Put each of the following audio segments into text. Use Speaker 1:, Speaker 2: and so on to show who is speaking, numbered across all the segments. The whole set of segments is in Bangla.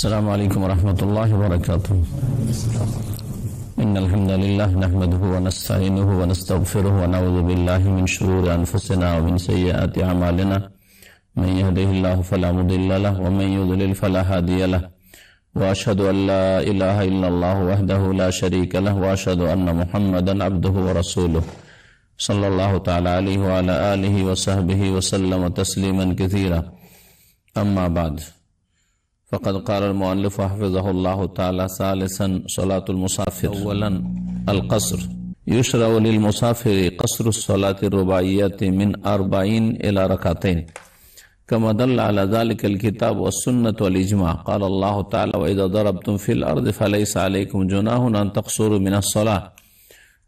Speaker 1: السلام عليكم ورحمة الله وبركاته. إن الحمد لله نحمده ونستعينه ونستغفره ونعوذ بالله من شرور أنفسنا ومن سيئات أعمالنا. من يهده الله فلا مضل له ومن يضلل فلا هادي له. وأشهد أن لا إله إلا الله وحده لا شريك له وأشهد أن محمدا عبده ورسوله صلى الله تعالى عليه وعلى آله وصحبه وسلم تسليما كثيرا. أما بعد، فقد قال المؤلف حفظه الله تعالى: ثالثا صلاة المسافر. أولا القصر. يشرع للمسافر قصر الصلاة الرباعية من 40 إلى ركعتين، كما دل على ذلك الكتاب والسنة والإجماع. قال الله تعالى: وإذا ضربتم في الأرض فليس عليكم جناح أن تقصروا من الصلاة.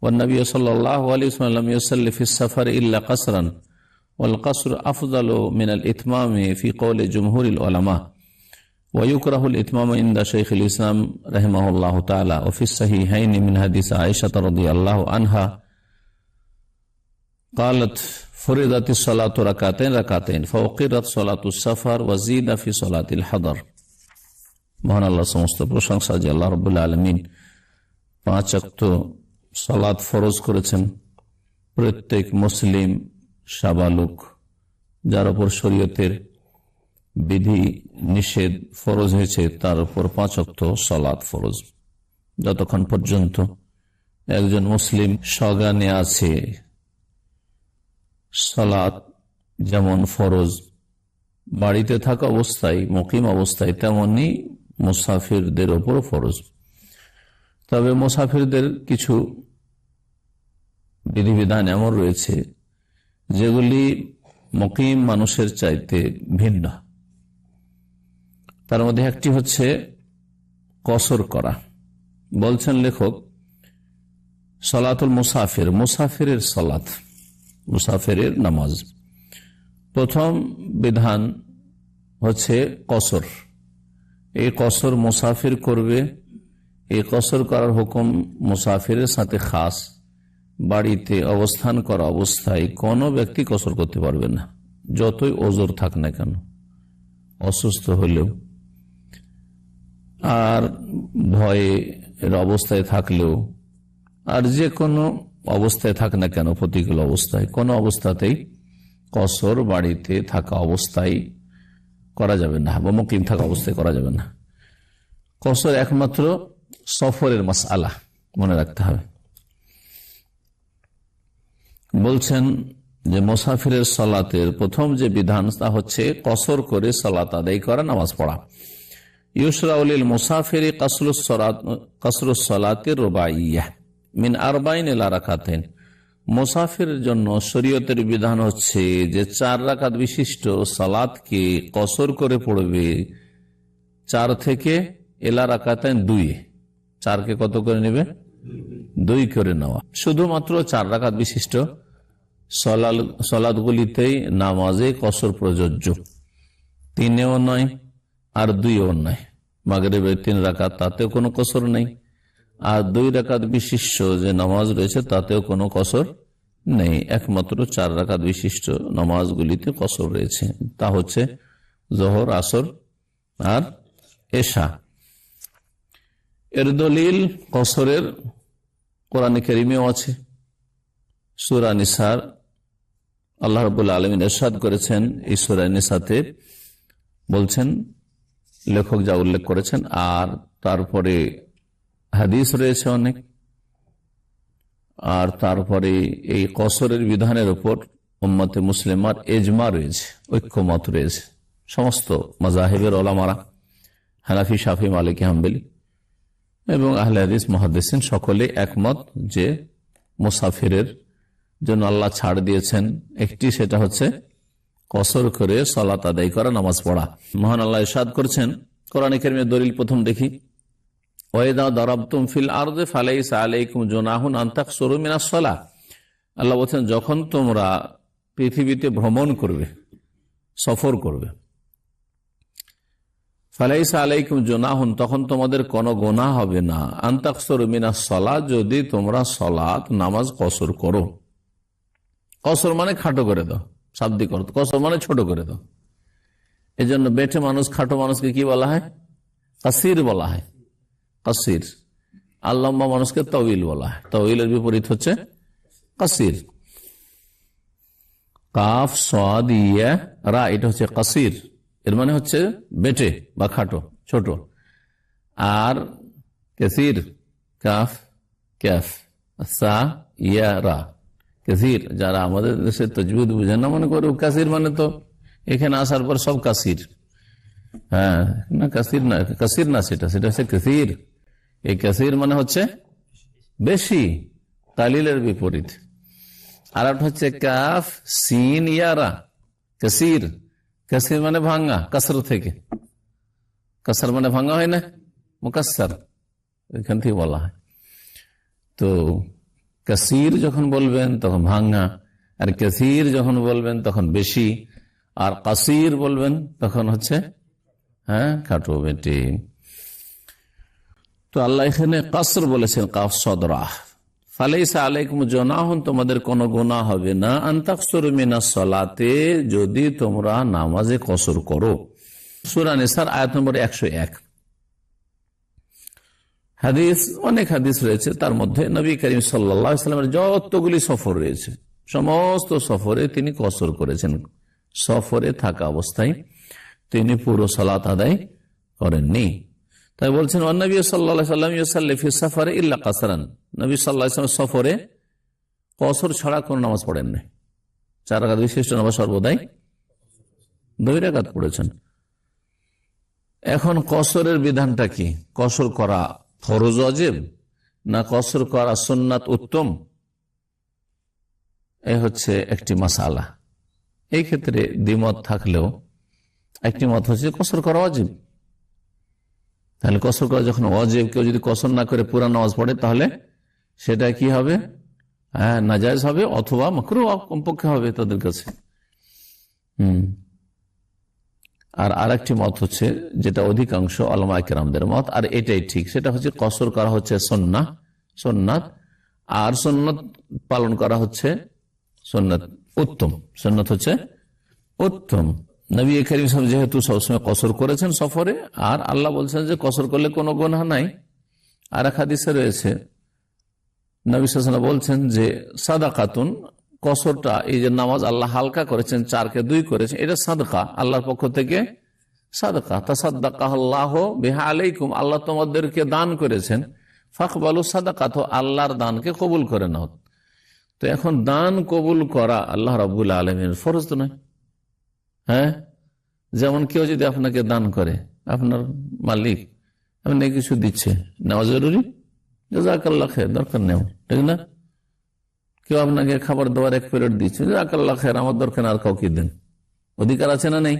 Speaker 1: والنبي صلى الله عليه وسلم لم يصلي في السفر إلا قصرا، والقصر أفضل من الإتمام في قول جمهور العلماء. ويكره الإتمام عند شيخ الإسلام رحمه الله تعالى. وفي الصحيحين من حديث عائشة رضي الله عنها قالت: فرضت الصلاة ركعتين فأقرت صلاة السفر وزيد في صلاة الحضر. মহান আল্লাহ সমস্ত প্রশংসা যে আল্লাহ রাব্বুল আলামিন 5 ওয়াক্ত সালাত ফরজ করেছেন প্রত্যেক মুসলিম সাবালক, যার উপর শরীয়তের বিধি নিষেধ ফরজ হয়েছে তার উপর 5 ওয়াক্ত সালাত ফরজ। যতক্ষণ পর্যন্ত একজন মুসলিম সজ্ঞানে আছে, সালাত যেমন ফরজ বাড়িতে থাকা অবস্থায়, মুকিম অবস্থায়, তেমনি মুসাফিরদের উপর ফরজ। তবে মুসাফিরদের কিছু বিধিবিধান এমন রয়েছে যেগুলি মুকিম মানুষের চাইতে ভিন্ন। তার মধ্যে একটি হচ্ছে কসর করা। বলছেন লেখক: সলাতুল মুসাফির, মুসাফিরের সলাত, মুসাফিরের নামাজ। প্রথম বিধান হচ্ছে কসর। এই কসর মুসাফির করবে। এই কসর করার হুকুম মুসাফিরের সাথে খাস। বাড়িতে অবস্থান করা অবস্থায় কোনো ব্যক্তি কসর করতে পারবে না, যতই ওজর থাক না কেন, অসুস্থ হলেও আর ভয়ের অবস্থায় থাকলেও, আর যে কোনো অবস্থায় থাক না কেন, প্রতিকূল অবস্থায়, কোনো অবস্থাতেই কসর বাড়িতে থাকা অবস্থায় করা যাবে না, বা মুকিম থাকা অবস্থায় করা যাবে না। কসর একমাত্র সফরের মাসআলা, মনে রাখতে হবে। বলছেন যে মুসাফিরের সালাতের প্রথম যে বিধান তা হচ্ছে কসর করে সালাত আদায় করা, নামাজ পড়া। ইউশরাউ লিল মুসাফিরি কসরুস সালাতির রুবাইয়্যাহ মিন 40 ইলা রাকাতাইন। মুসাফিরের জন্য শরীয়তের বিধান হচ্ছে যে 4 রাকাত বিশিষ্ট সালাতকে কসর করে পড়বে 4 থেকে ইলা রাকাতাইন 2। 4কে কত করে নেবে? 2 করে নেওয়া। শুধুমাত্র 4 রাকাত বিশিষ্ট সালাতগুলিতেই নামাজে কসর প্রযোজ্য। 3-এও নয় আর 2-এও নয়। মাগরিবের 3 রাকাত, তাতেও কোনো কসর নেই। আর 2 রাকাত বিশিষ্ট যে নামাজ রয়েছে তাতেও কোনো কসর নেই। একমাত্র 4 রাকাত বিশিষ্ট নামাজগুলিতে কসর রয়েছে, তা হচ্ছে জোহর, আসর আর এশা। এর দলিল কসরের কোরআনে কারীমেও আছে। সূরা নিসার আল্লাহ রাব্বুল আলামিন ইরশাদ করেছেন, এই সূরা নিসাতে বলছেন, লেখক যা উল্লেখ করেছেন, আর তারপরে হাদিস রয়েছে অনেক, আর তারপরে এই কসরের বিধানের উপর উম্মতে মুসলিমার ইজমা রয়েছে, ঐক্যমত রয়েছে। সমস্ত মাযহাবের উলামারা, হানাফি, শাফি, মালিকি, হাম্বলি এবং আহলে হাদিস, মুহাদ্দিসিন সকলে একমত যে মুসাফিরের জন্য আল্লাহ ছাড় দিয়েছেন একটি, সেটা হচ্ছে কসর করে সালাত আদায় করা, নামাজ পড়া। মহান আল্লাহ ইরশাদ করেছেন কোরআনে কারীমের দলিল প্রথম দেখি, ওয়াইদা দারাবতুম ফিল আরদি ফালাইসা আলাইকুম জুনাহুন আন তাকসুরু মিনাস সালাহ। আল্লাহ বলেন, যখন তোমরা পৃথিবীতে ভ্রমণ করবে, সফর করবে, ফালাইসা আলাইকুম জুনাহুন, তখন তোমাদের কোনো গুনাহ হবে না, আন তাকসুরু মিনাস সালাহ, যদি তোমরা সালাত, নামাজ কসর করো। কসর মানে খাটো করে দাও, শাব্দিক অর্থ। কসর মানে ছোট করে দাও। এই জন্য বেঠে মানুষ, খাটো মানুষকে কি বলা হয়? কাসির বলা হয়, কাসির। আর লম্বা মানুষকে তওয়িল বলা হয়, তওয়িলের বিপরীত হচ্ছে কাসির। কাফ সাদ ইয়া রা, এটা হচ্ছে কাসির, এর মানে হচ্ছে বেটে বা খাটো, ছোট। আর কাসির, কাফ ক্যাফ সা ইয়া রা, কাসির। যারা আমাদের দেশে তাজবিদ বুঝে না, মনে করো কাসির মানে তো এখানে আসার পর সব কাসির। হ্যাঁ, না কাসির না, কাসির না, সেটা হচ্ছে কাসির। এই কাসির মানে হচ্ছে বেশি, কালিলের বিপরীত। আর একটা হচ্ছে কাফ সিন ইয়ারা, কাসির। কাসির মানে ভাঙ্গা, কাসর থেকে, কাসর মানে ভাঙ্গা হয় না, মুকাসসার, এখান থেকে বলা হয়। তো কাসির যখন বলবেন তখন ভাঙ্গা, আর কাসির যখন বলবেন তখন বেশি, আর কাসির বলবেন তখন হচ্ছে হ্যাঁ খাটো, বেটি। তো আল্লাহ এখানে কাসর বলেছেন, কাফ সদরা। ফালাইসা আলাইকুম জুনাহুন, তোমাদের কোনো গুনাহ হবে না, আন তাকসুরু মিনাস সালাতে, যদি তোমরা নামাজে কসর করো। সূরা নিসার আয়াত নম্বর 101। হাদিস, অনেক হাদিস রয়েছে, তার মধ্যে নবী করিম সাল্লাল্লাহু আলাইহি ওয়াসাল্লামের যতগুলি সফর রয়েছে সমস্ত সফরে তিনি কসর করেছেন। সফরে থাকা অবস্থায় তিনি পুরো সালাত আদায় করেননি। তাই বলছেন নবী সাল্লাল্লাহু আলাইহি ওয়াসাল্লাম ইউসাল্লি ফি সাফারে ইল্লা কাসরান, নবী সাল্লাল্লাহু আলাইহি ওয়াসাল্লাম সফরে কসর ছাড়া কোন নামাজ পড়েন নাই। 4 রাকাত বিশিষ্ট নামাজ সর্বদাই 2 রাকাত পড়েছেন। এখন কসরের বিধানটা কি? কসর করা ফরজ ওয়াজিব না কসর করা সুন্নাত উত্তম? এই হচ্ছে একটি মাসালা। এই ক্ষেত্রে দ্বিমত থাকলেও একটি মত হচ্ছে কসর করা ওয়াজিব। তাহলে কসর করা যখন ওয়াজিব, কেউ যদি কসর না করে পুরা নামাজ পড়ে তাহলে সেটা কি হবে? হ্যাঁ, নাজায়েজ হবে, অথবা মাকরুহ কমপক্ষে হবে তাদের কাছে। আর আরেকটি মত হচ্ছে, যেটা অধিকাংশ উলামা কেরামদের মত, আর এটাই ঠিক, সেটা হচ্ছে কসর করা হচ্ছে সুন্নাত, আর সুন্নাত পালন করা হচ্ছে সুন্নাত উত্তম। সুন্নাত হচ্ছে উত্তম। নবী করিম সাল্লাল্লাহু আলাইহি ওয়াসাল্লাম যেহেতু সবসময় কসর করেছেন সফরে, আর আল্লাহ বলছেন যে কসর করলে কোনো গুনাহ নাই। আর এক হাদিসে রয়েছে নবী সাল্লাল্লাহু আলাইহি ওয়াসাল্লাম বলছেন যে সাদাকাতুন, কসরটা, এই যে নামাজ আল্লাহ হালকা করেছেন, 4 কে 2 করেছেন, এটা সাদকা, আল্লাহর পক্ষ থেকে সাদকা। তাসাদদাকাল্লাহু বিহা আলাইকুম, আল্লাহ তোমাদেরকে দান করেছেন, ফাকবালু সাদাকাতু, আল্লাহর দানকে কবুল করে নাও। তো এখন দান কবুল করা আল্লাহ রাব্বুল আলামিনের ফরজ তো নয়। হ্যাঁ, যেমন কেউ যদি আপনাকে দান করে, আপনার মালিক আপনাকে কিছু দিচ্ছে, নেওয়া জরুরি? জাযাকাল্লাহ খায়র, দরকার নেও, ঠিক না? কেউ আপনাকে খাবার দাবার 1 প্লেট দিচ্ছে, জাযাকাল্লাহ খায়র, আমার দরকার, আর কাউকে দেন, অধিকার আছে না নেই?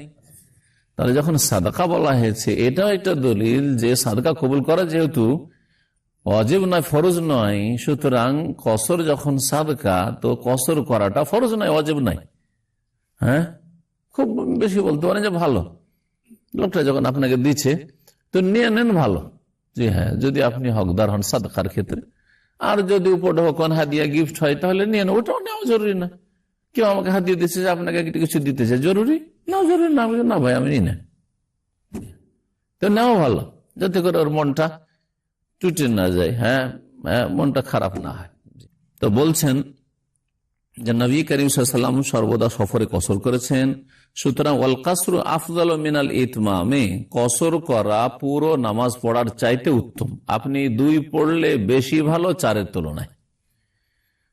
Speaker 1: তাহলে যখন সাদাকা বলা হয়েছে, এটাও একটা দলিল যে সাদাকা কবুল করা যেহেতু ওয়াজিব নয়, ফরজ নয়, সুতরাং কসর যখন সাদকা, তো কসর করাটা ফরজ নয়, ওয়াজিব নয়। হ্যাঁ, খুব বেশি বলতে পারেন যে ভালো, লোকটা যখন আপনাকে দিচ্ছে তো নিয়ে নেন, ভালো। জি হ্যাঁ, যদি আপনি হকদার হন সাদকার ক্ষেত্রে, আর যদি উপঢৌকন হাদিয়া গিফট হয় তাহলে নিয়ে নেন, ওটাও নেওয়া জরুরি না। কেউ আমাকে হাদিয়া দিচ্ছে, আপনাকে কিছু দিতেছে, জরুরি? নেওয়া জরুরি না, না ভাই আমি নিই না, তো নেওয়া ভালো, যাতে করে ওর মনটা টুটে না যায়, হ্যাঁ, মনটা খারাপ না হয়। তো বলছেন যে নবী করিম সাল্লাল্লাহু আলাইহি ওয়াসাল্লাম সর্বদা সফরে কসর করেছেন, সুতরাং ওয়াল কাসরু আফদালু মিনাল ইতমামে, কসর করা পুরো নামাজ পড়ার চাইতে উত্তম। আপনি 2 পড়লে বেশি ভালো 4-এর তুলনায়।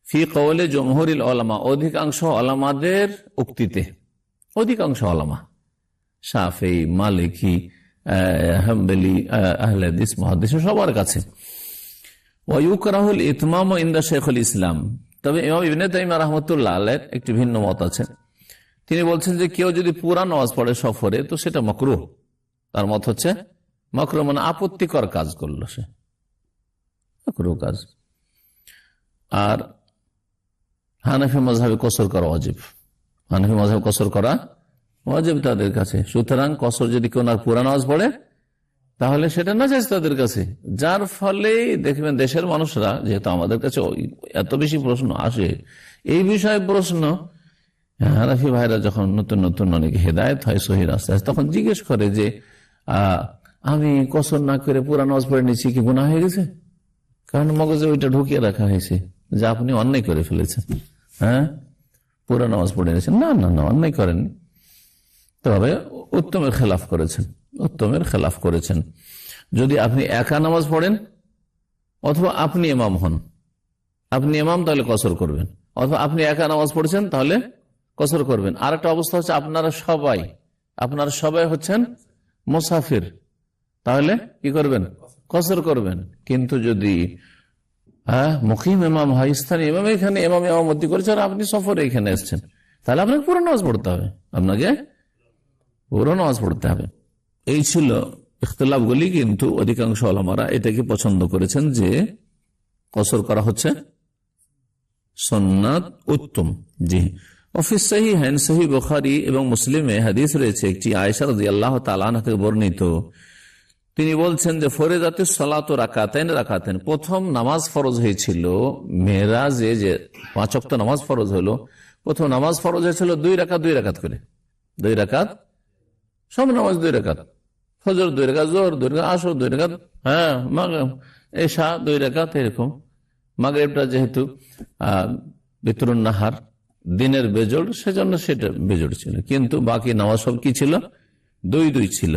Speaker 1: ফি কওলে জমহুরিল উলামা, অধিকাংশ উলামাদের উক্তিতে, অধিকাংশ উলামা শাফিঈ, মালিকি, হাম্বলি, আহলে হাদিস, মুহাদ্দিস সবার কাছে। ওয়া ইউকরাহুল ইতমামু ইনদা শাইখুল ইসলাম, তবে ইমাম ইবনে তাইমিয়া রাহমাতুল্লাহ আলাইহির একটি ভিন্ন মত আছে। তিনি বলছেন যে কেউ যদি পুরা নামাজ পড়ে সফরে তো সেটা মাকরুহ। তার মত হচ্ছে মাকরুহ মানে আপত্তিকর কাজ করলো, সে মাকরুহ কাজ। আর হানাফি মাযহাবে কসর করা ওয়াজিব, হানাফি মাযহাবে কসর করা ওয়াজিব তাদের কাছে। সুতরাং কসর যদি কেউ না পুরা নামাজ পড়ে তাহলে সেটা নাজায়েজ তাদের কাছে। যার ফলে দেখবেন দেশের মানুষরা, যেহেতু আমাদের কাছে এত বেশি প্রশ্ন আসে এই বিষয়ে, প্রশ্ন হানাফি ভাইরা যখন নতুন নতুন অনেক হেদায়েত হয় সহিহ রাস্তায়, তখন জিজ্ঞেস করে যে আমি কসর না করে পুরা নামাজ পড়ে নিচ্ছি, কি গুনাহ হয়ে গেছে? কারণ মগজে ওইটা ঢুকিয়ে রাখা হয়েছে যে আপনি অন্যায় করে ফেলেছেন, হ্যাঁ, পুরা নামাজ পড়ে নিয়েছেন। না না না, অন্যায় করেননি, তবে উত্তমের খেলাফ করেছেন, উত্তমের খেলাফ করেছেন। যদি আপনি একা নামাজ পড়েন অথবা আপনি ইমাম হন, আপনি ইমাম তাহলে কসর করবেন, অথবা আপনি একা নামাজ পড়ছেন তাহলে কসর করবেন। আর একটা অবস্থা হচ্ছে আপনারা সবাই হচ্ছেন মুসাফির, তাহলে কি করবেন? কসর করবেন। কিন্তু যদি মুকিম ইমাম হয়, স্থানীয় ইমাম, এখানে ইমাম ইমামতি করেছেন, আপনি সফরে এখানে এসছেন, তাহলে আপনাকে পুরো নামাজ পড়তে হবে, আপনাকে পুরো নামাজ পড়তে হবে। এই ছিল ইখতিলাফগুলি, কিন্তু অধিকাংশ ওলামারা এটাকে পছন্দ করেছেন যে কসর করা হচ্ছে সুন্নাত, উত্তম। জি, অফিস সহিহাইন, সহিহ বুখারী এবং মুসলিমে হাদিস রয়েছে একটি, আয়েশা রাদিয়াল্লাহু তাআলা আনহা থেকে বর্ণিত, তিনি বলছেন যে ফরিদাতুস সালাতু রাকাতাইন, প্রথম নামাজ ফরজ হয়েছিল মেরাজে, যে 5 ওয়াক্ত নামাজ ফরজ হলো, প্রথম নামাজ ফরজ হয়েছিল 2 রাকাত করে, 2 রাকাত, সব নামাজ 2 রাকাত, ফজর 2 রাকাত, যোহর 2 রাকাত, আসর 2 রাকাত, হ্যাঁ, মাগরিব এশা 2 রাকাত, এরকম। মাগরিবটা যেহেতু বিতরুন নাহার, দিনের বেজোড়, সেজন্য সেটা বেজোড় ছিল, কিন্তু বাকি নামাজ সব কি ছিল? 2 ছিল।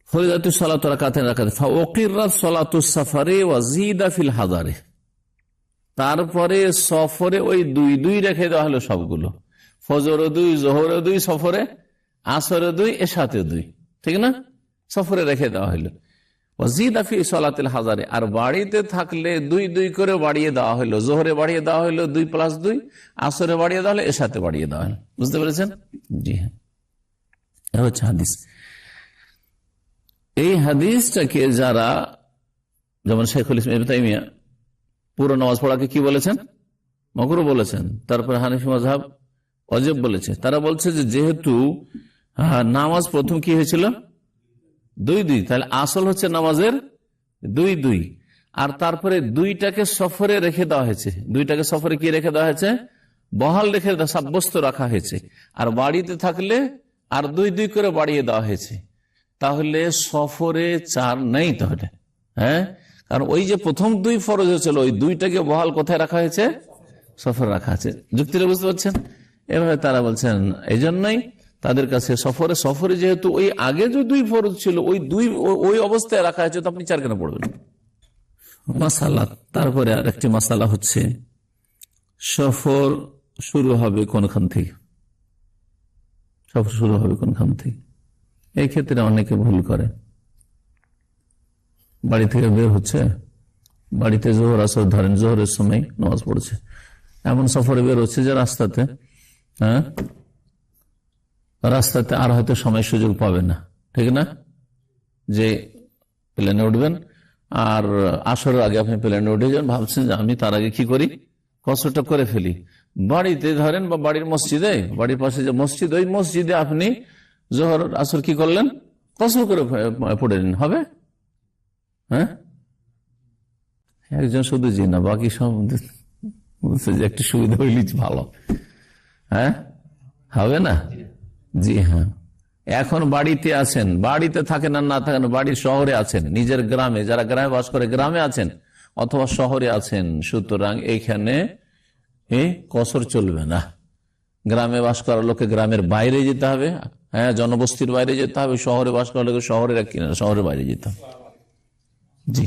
Speaker 1: ফরিদাতুস সালাতু রাকাতাইন, ফাউকিরাত সালাতুস সাফারে ওয়া জিদা ফিল হাদারে, তারপরে সফরে ওই 2 রেখে দেওয়া হলো সবগুলো, ফজরে 2, যোহরে 2, সফরে আসরে 2, এশাতে 2, ঠিক না? সফরে রেখে দেওয়া হলো। ওয়াজিদা ফি সালাতিল হাজারে, আর বাড়িতে থাকলে 2 করে বাড়িয়ে দেওয়া হলো, যোহরে বাড়িয়ে দেওয়া হলো 2+2, আসরে বাড়িয়ে দেওয়া হলো, এশাতে বাড়িয়ে দেওয়া হলো। বুঝতে পেরেছেন? জি হ্যাঁ, এটা হচ্ছে হাদিস। এই হাদিসটাকে যারা, যেমন শাইখুল ইসলাম ইবনে তাইমিয়া, পুরো নামাজ পড়াকে কি বলেছেন? মাকরুহ বলেছেন। তারপর হানাফি মাযহাব ওয়াজিব বলেছে। তারা বলছে যে যেহেতু নামাজ প্রথম কি হয়েছিল? 2, তাহলে আসল হচ্ছে নামাজের 2, আর তারপরে 2টাকে সফরে রেখে দেওয়া হয়েছে, 2টাকে সফরে কি রেখে দেওয়া হয়েছে? বহাল রেখে সাব্যস্ত রাখা হয়েছে। আর বাড়িতে থাকলে আর 2 করে বাড়িয়ে দেওয়া হয়েছে। তাহলে সফরে 4 নেই তাহলে, হ্যাঁ, কারণ ওই যে প্রথম 2 ফরজ হয়েছিল, ওই 2টাকে বহাল কোথায় রাখা হয়েছে? সফরে রাখা আছে। যুক্তিটা বুঝতে পারছেন? এভাবে তারা বলছেন এই জন্যই তাদের কাছে সফরে যেহেতু ওই আগে যে 2 ফরজ ছিল, ওই অবস্থায় রাখা হয়েছে, তো আপনি 4 কেন পড়বেন? মাসালা, তারপরে আর একটি মাসালা হচ্ছে সফর শুরু হবে কোনখান থেকে? সফর শুরু হবে কোনখান থেকে? এই ক্ষেত্রে অনেকে ভুল করে। বাড়ি থেকে বের হচ্ছে, বাড়িতে জোহর আসর ধরেন, জোহরের সময় নামাজ পড়ছে, এমন সফরে বের হচ্ছে যে রাস্তাতে, হ্যাঁ, রাস্তাতে আর হয়তো সময় সুযোগ পাবে না, ঠিক না? যে প্লেনে উঠবেন আর আসরের আগে আপনি প্লেনে উঠে যান, ভাবছেন যে আমি তার আগে কি করি, কসরটা করে ফেলি। বাড়িতে ধরেন বা বাড়ির মসজিদে, বাড়ির পাশে যে মসজিদ, ওই মসজিদে আপনি জোহর আসর কি করলেন? কসর করে পড়ে নিন, হবে? হ্যাঁ, একজন শুধু জি না, বাকি সব যে একটু সুবিধা হইলে ভালো, হ্যাঁ, হবে না? জি হ্যাঁ। এখন বাড়িতে আছেন, বাড়িতে থাকেন আর না থাকেন, বাড়ির শহরে আছেন, নিজের গ্রামে, যারা গ্রামে বাস করে গ্রামে আছেন অথবা শহরে আছেন, সুতরাং এখানে কসর চলবে না। গ্রামে বাস করার লোকে গ্রামের বাইরে যেতে হবে, হ্যাঁ, জনবস্তির বাইরে যেতে হবে। শহরে বাস করার লোকে শহরের বাইরে যেতে হবে। জি,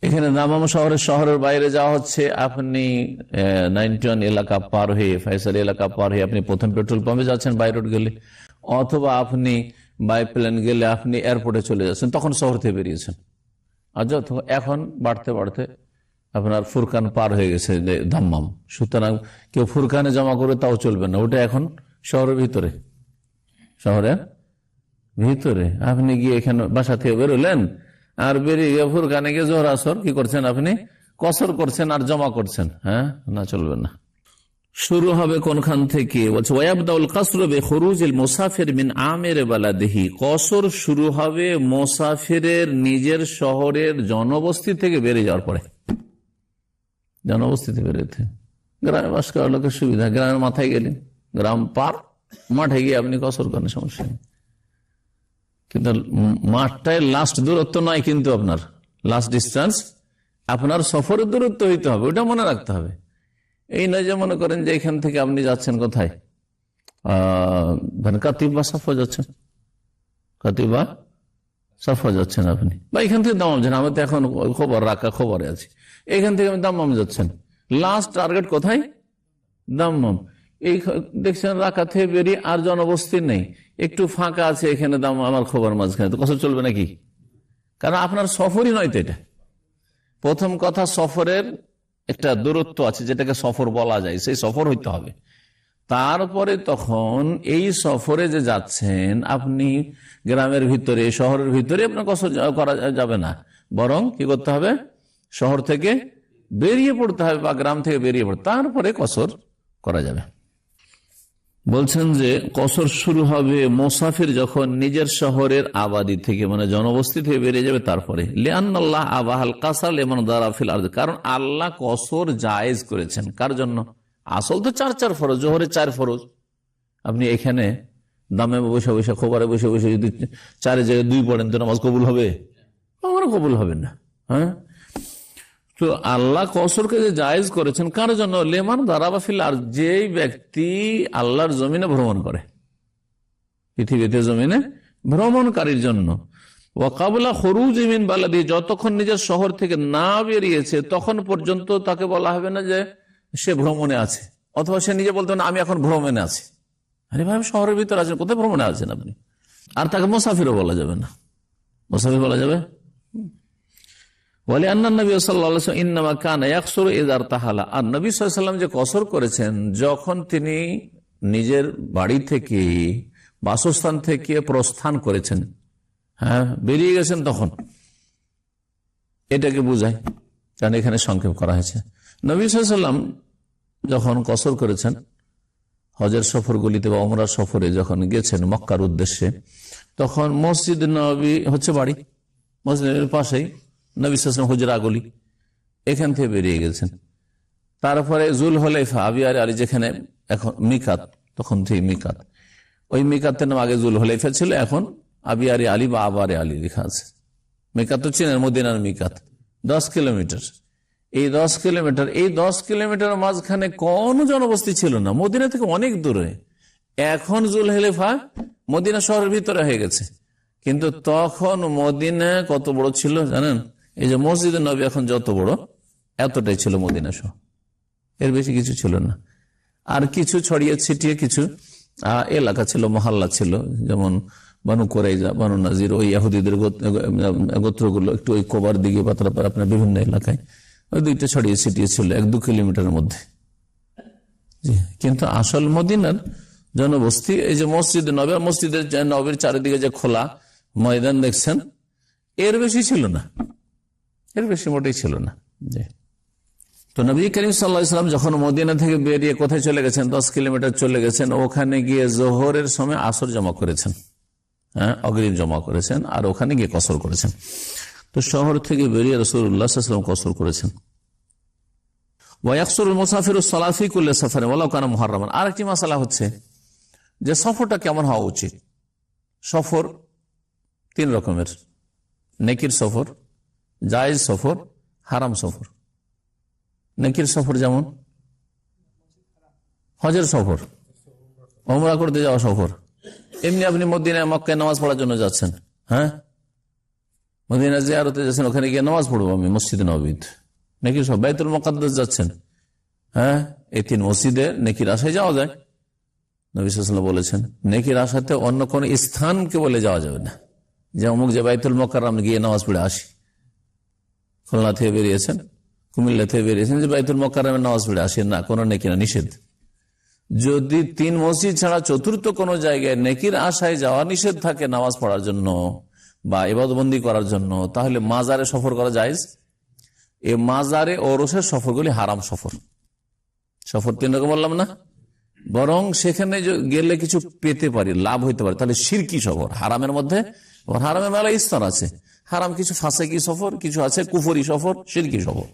Speaker 1: এখানে দামাম শহরের বাইরে যাওয়া হচ্ছে, আপনি 91 এলাকা পার হয়ে, ফয়সাল এলাকা পার হয়ে আপনি প্রথম পেট্রোল পাম্পে যাচ্ছেন বাই রোড গেলে, অথবা আপনি বাই প্লেন গেলে আপনি এয়ারপোর্টে চলে যাচ্ছেন, তখন শহর থেকে বেরিয়েছেন। আর যত এখন বাড়তে বাড়তে আপনার ফুরকান পার হয়ে গেছে দাম্মাম, সুতরাং কেউ ফুরকানে জমা করে তাও চলবে না, ওটা এখন শহরের ভিতরে, শহরের ভিতরে আপনি গিয়ে এখানে বাসা থেকে বেরোলেন, আর বেরিয়ে গিয়ে ফুরকানে গিয়ে জোহর আসর কি করছেন? আপনি কসর করছেন আর জমা করছেন, হ্যাঁ, না, চলবে না। শুরু হবে কোনখান থেকে? বলছে ওয়াবদাউল কসর বিখুরুজিল মুসাফির মিন আমির বালাদিহি, কসর শুরু হবে মুসাফিরের নিজের শহরের জনবস্তি থেকে বেরিয়ে যাওয়ার পরে। জনবস্তিতে বেরোতে, গ্রামে বাস করার লোকের সুবিধা, গ্রামের মাথায় গেলেন, গ্রাম পার, মাঠে গিয়ে আপনি কসর করেন, সমস্যা নেই। কিন্তু মাঠটায় লাস্ট দূরত্ব নয়, কিন্তু আপনার লাস্ট ডিস্টেন্স আপনার সফরের দূরত্ব হইতে হবে, ওটা মনে রাখতে হবে। এই নয় যে মনে করেন যে এখান থেকে আপনি যাচ্ছেন কোথায়, কাতিবা সাফা যাচ্ছেন, কাতিবা সাফা যাচ্ছেন আপনি, বা এখান থেকে দামাম যাচ্ছেন, আমি তো এখন খবর রাখা খবরে আছি, এখান থেকে আমি দামাম যাচ্ছেন, লাস্ট টার্গেট কোথায়, দামাম। এই দেখছেন রাকা থেকে বেরিয়ে আর জনবস্তি নেই, একটু ফাঁকা আছে এখানে দামাম আমার খবর মাঝখানে, তো কসর চলবে নাকি? কারণ আপনার সফরই নয় তো এটা। প্রথম কথা, সফরের একটা দূরত্ব আছে যেটাকে সফর বলা যায়, সেই সফর হইতে হবে। তারপরে তখন এই সফরে যে যাচ্ছেন আপনি, গ্রামের ভিতরে শহরের ভিতরে আপনার কসর করা যাবে না, বরং কি করতে হবে, শহর থেকে বেরিয়ে পড়তে হবে বা গ্রাম থেকে বেরিয়ে পড়তে, তারপরে কসর করা যাবে। বলছেন যে কসর শুরু হবে মুসাফির যখন নিজের শহরের আবাদি থেকে, মানে জনবস্তি থেকে বেরিয়ে যাবে তারপরে। লিআন্নাল্লাহ আবাহাল কাসার লিমান দারা ফিল আরদ, কারণ আল্লাহ কসর জায়েজ করেছেন। কার জন্য? আসল তো চার ফরজ, জোহরে 4 ফরজ। আপনি এখানে দামে বসে বসে, খবরে বসে বসে যদি 4 জায়গায় 2 পড়েন তো নামাজ কবুল হবে? আমার কবুল হবে না। হ্যাঁ, তো আল্লাহ কসরকে যে জায়েজ করেছেন কার জন্য? লেমান দারাবাফিল, আর যেই ব্যক্তি আল্লাহর জমিনে ভ্রমণ করে, পৃথিবীতে জমিনে ভ্রমণকারীর জন্য। ওয়াকাবলা খরুজ মিন বালাদি, যতক্ষণ নিজের শহর থেকে না বেরিয়েছে তখন পর্যন্ত তাকে বলা হবে না যে সে ভ্রমণে আছে, অথবা সে নিজে বলতে না আমি এখন ভ্রমণে আছি। আরে ভাই, শহরের ভিতরে আছেন, কোথায় ভ্রমণে আছেন আপনি? আর তাকে মুসাফিরও বলা যাবে না, মুসাফির বলা যাবে। আর নবী সাল্লাল্লাহু আলাইহি ওয়াসাল্লাম যে কসর করেছেন যখন তিনি নিজের বাড়ি থেকে, বাসস্থান থেকে প্রস্থান করেছেন, হ্যাঁ বেরিয়ে গেছেন, তখন এটাকে বোঝায়, কারণ এখানে সংক্ষেপ করা হয়েছে। নবী সাল্লাল্লাহু আলাইহি ওয়াসাল্লাম যখন কসর করেছেন হজের সফরগুলিতে বা উমরার সফরে যখন গেছেন মক্কার উদ্দেশ্যে, তখন মসজিদ নববী হচ্ছে বাড়ি, মসজিদের পাশেই নবী সাল্লাল্লাহু আলাইহি ওয়াসাল্লাম হুজরাগুলি, এখান থেকে বেরিয়ে গেছেন। তারপরে জুলহুলাইফা, আবিয়ার আলী যেখানে এখন মিকাত, তখন থেকে মিকাত, ওই মিকাতের নাম আগে জুলহুলাইফা ছিল, এখন আবিয়ারে আলী বা আবারে আলী লেখা আছে। মিকাত তো চিনেন, মদিনার মিকাত 10 কিলোমিটার। এই 10 কিলোমিটার মাঝখানে কোন জনবস্তি ছিল না, মদিনা থেকে অনেক দূরে। এখন জুলহুলাইফা মদিনা শহরের ভিতরে হয়ে গেছে, কিন্তু তখন মদিনা কত বড় ছিল জানেন? এই যে মসজিদ নবী এখন যত বড়, এতটাই ছিল মদিনা শহর, এর বেশি কিছু ছিল না। আর কিছু ছড়িয়ে ছিটিয়ে কিছু এলাকা ছিল, মহল্লা ছিল, যেমন বানু কোরাইজা, বানু নাজির, ওই ইহুদিদের গোত্রগুলো একটু ওই কোবার দিকে, পাতলাপাড়া, আপনার বিভিন্ন এলাকায় ওই 2টা ছড়িয়ে ছিটিয়ে ছিল 1-2 কিলোমিটারের মধ্যে। কিন্তু আসল মদিনার জনবস্তি এই যে মসজিদ নবী, মসজিদের নবীর চারিদিকে যে খোলা ময়দান দেখছেন, এর বেশি ছিল না, এর বেশি মোটেই ছিল না। তো নবী করিম সাল্লাল্লাহু আলাইহি ওয়াসাল্লাম যখন মদিনা থেকে বেরিয়ে কোথায় চলে গেছেন, 10 কিলোমিটার চলে গেছেন, ওখানে গিয়ে জোহরের সময় আসর জমা করেছেন, হ্যাঁ অগ্রিম জমা করেছেন, আর ওখানে গিয়ে কসর করেছেন। তো শহর থেকে বেরিয়ে রাসূলুল্লাহ সাল্লাল্লাহু আলাইহি ওয়াসাল্লাম কসর করেছেন। ওয়ায়াকসুরুল মুসাফিরু সালাত ফি কুল্লি সাফারিন ওয়ালাউ কানা মুহাররামান। আরেকটি মাসালা হচ্ছে যে সফরটা কেমন হওয়া উচিত। সফর 3 রকমের: নেকির সফর, জায়েজ সফর, হারাম সফর। নেকির সফর যেমন হজের সফর, উমরা করতে যাওয়া সফর। এমনি আপনি মদিনায় মক্কায় নামাজ পড়ার জন্য যাচ্ছেন, হ্যাঁ মদিনা জিয়ারতে যাচ্ছেন, ওখানে গিয়ে নামাজ পড়বো আমি মসজিদে নববীতে, নেকির সফর। বাইতুল মুকাদ্দাস যাচ্ছেন, হ্যাঁ এই 3 মসজিদে নেকির আশায় যাওয়া যায়। নবী সাল্লাল্লাহু আলাইহি ওয়াসাল্লাম বলেছেন নেকির আশাতে অন্য কোন স্থানকে বলে যাওয়া যাবে না, যে অমুক যে বাইতুল মুকাররম গিয়ে নামাজ পড়ে আসি। খুলনা থেকে বেরিয়েছেন, কুমিল্লা থেকে বেরিয়েছেন, যে বাইতুল মুকাররমে নামাজ পড়ে আসেন না, কোনো নেকি না, নিষেধ। যদি 3 মসজিদ ছাড়া চতুর্থ কোন জায়গায় নেকির আশায় যাওয়া নিষেধ থাকে নামাজ পড়ার জন্য বা ইবাদতবন্দি করার জন্য, তাহলে মাজারে সফর করা জায়েজ। এই মাজারে ওরসের সফরগুলি হারাম সফর। সফর 3 রকম বললাম না, বরং সেখানে গেলে কিছু পেতে পারি, লাভ হইতে পারে, তাহলে শিরকি সফর। হারামের মধ্যে, হারামের মেলা স্তর আছে, হারাম কিছু ফাসেকি সফর, কিছু আছে কুফরি সফর, শিরকি সফর।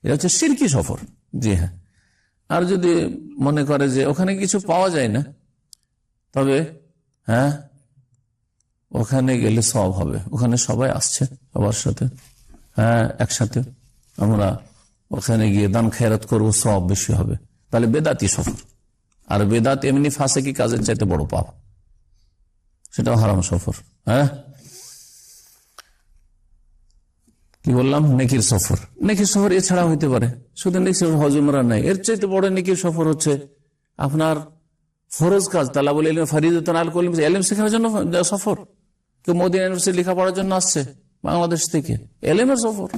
Speaker 1: এটা হচ্ছে শিরকি সফর। জি হ্যাঁ। আর যদি মনে করে যে ওখানে কিছু পাওয়া যায় না, তবে হ্যাঁ ওখানে গেলে সব হবে, ওখানে সবাই আসছে সবার সাথে, হ্যাঁ একসাথে আমরা ওখানে গিয়ে দান খেরাত করবো, সব বেশি হবে। তাহলে বেদাতি সফর। আর বেদাত এমনি ফাসেকি কাজের চাইতে বড় পাপ, সেটাও হারাম সফর। হ্যাঁ কি বললাম, নেকির সফর। নেকির সফর এছাড়া হইতে পারে, শুধু নেকির হজ উমরা নাই, এর চাইতে বড় নেকির সফর হচ্ছে আপনার ফরজ কাজ, তালাবুল ইলম ফরিদাতুন আল কুল্লি মুসলিম, ইলম শেখার জন্য সফর। কেউ মদিনা ইউনিভার্সিটি লেখাপড়ার জন্য আসছে বাংলাদেশ থেকে, ইলমের সফর।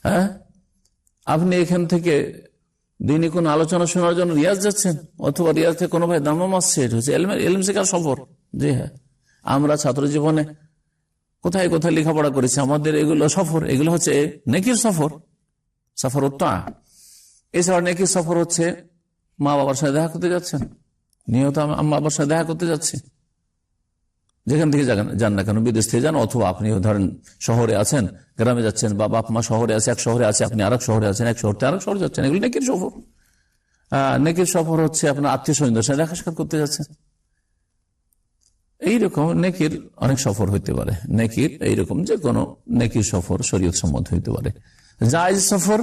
Speaker 1: হ্যাঁ আপনি এখান থেকে দিনে কোন আলোচনা শোনার জন্য রিয়াজ যাচ্ছেন, অথবা রিয়াজ থেকে কোনো ভাই দামাম আসছে, এটা হচ্ছে ইলম শেখার সফর। জি হ্যাঁ, আমরা ছাত্র জীবনে কোথায় কোথায় লেখাপড়া করেছি, আমাদের এগুলো সফর, এগুলো হচ্ছে নেকির সফর, সফর উত্তা। এছাড়া নেকির সফর হচ্ছে মা বাবার সাথে দেখা করতে যাচ্ছেন, নিয়ত মা বাবার সাথে দেখা করতে যাচ্ছি, যেখান থেকে যান না কেন, বিদেশ থেকে যান, অথবা আপনি ধরেন শহরে আছেন, গ্রামে যাচ্ছেন, বা বাপ মা শহরে আছে, এক শহরে আছে, আপনি আরেক শহরে আছেন, এক শহর থেকে আরেক শহরে যাচ্ছেন, এগুলো নেকির সফর। নেকির সফর হচ্ছে আপনার আত্মীয় স্বজনদের সাথে দেখা সাক্ষাৎ করতে যাচ্ছেন। এইরকম নেকির অনেক সফর হইতে পারে, নেকির এইরকম যে কোনো নেকির সফর শরীয়ত সম্মত হইতে পারে। জায়েজ সফর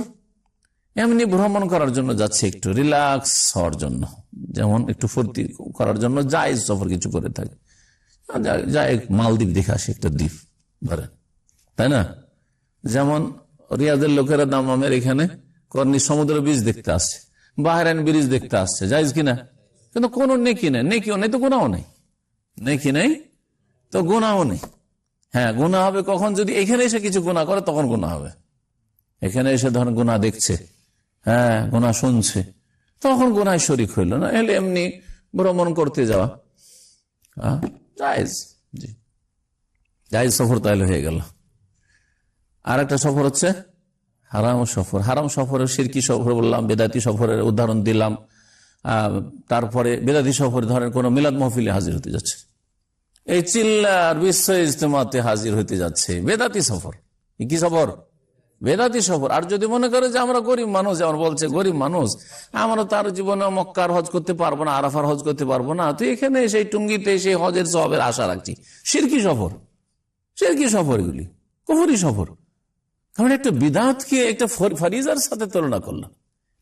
Speaker 1: এমনি ভ্রমণ করার জন্য যাচ্ছে, একটু রিল্যাক্স হওয়ার জন্য, যেমন একটু ফুর্তি করার জন্য জায়েজ সফর কিছু করে থাকে, যাই মালদ্বীপ দেখে আসে, একটা দ্বীপ ধরেন, তাই না? যেমন রিয়াদের লোকেরা দামামের এখানে কর্নি সমুদ্র ব্রিজ দেখতে আসছে, বাহরাইন ব্রিজ দেখতে আসছে, জায়েজ কিনা? কিন্তু কোনো নেকি নেই, নেকিও নেই তো গুনাহও নেই, নেকি নেই তো গুনাহও নেই। হ্যাঁ গুনাহ হবে কখন, যদি এখানে এসে কিছু গুনাহ করে তখন গুনাহ হবে। এখানে এসে ধরেন গুনাহ দেখছে, হ্যাঁ গুনাহ শুনছে, তখন গুনায় শরীক হইল না, এলে এমনি ভ্রমণ করতে যাওয়া জায়েজ। জি জায়েজ সফর তাহলে হয়ে গেল। আর একটা সফর হচ্ছে হারাম সফর। হারাম সফরের শিরকি সফর বললাম, বেদাতি সফরের উদাহরণ দিলাম। তারপরে বেদাতি সফর ধরেন কোন মিলাদ মাহফিলে হাজির হতে যাচ্ছে, এই চিল্লার বিশ্ব ইজতেমাতে হাজির হতে যাচ্ছে, বেদাতি সফর। কি সফর? বেদাতি সফর। আর যদি মনে করে যে আমরা গরিব মানুষ, যেমন বলছে গরিব মানুষ, আমরা তার জীবনে মক্কার হজ করতে পারবো না, আরাফার হজ করতে পারবো না, তো এখানে সেই টুঙ্গিতে সেই হজের সওয়াবের আশা রাখছি, শিরকি সফর। শিরকি সফর, এগুলি কুফরি সফর। কারণ একটা বিদআতকে একটা ফরিজার সাথে তুলনা করলো,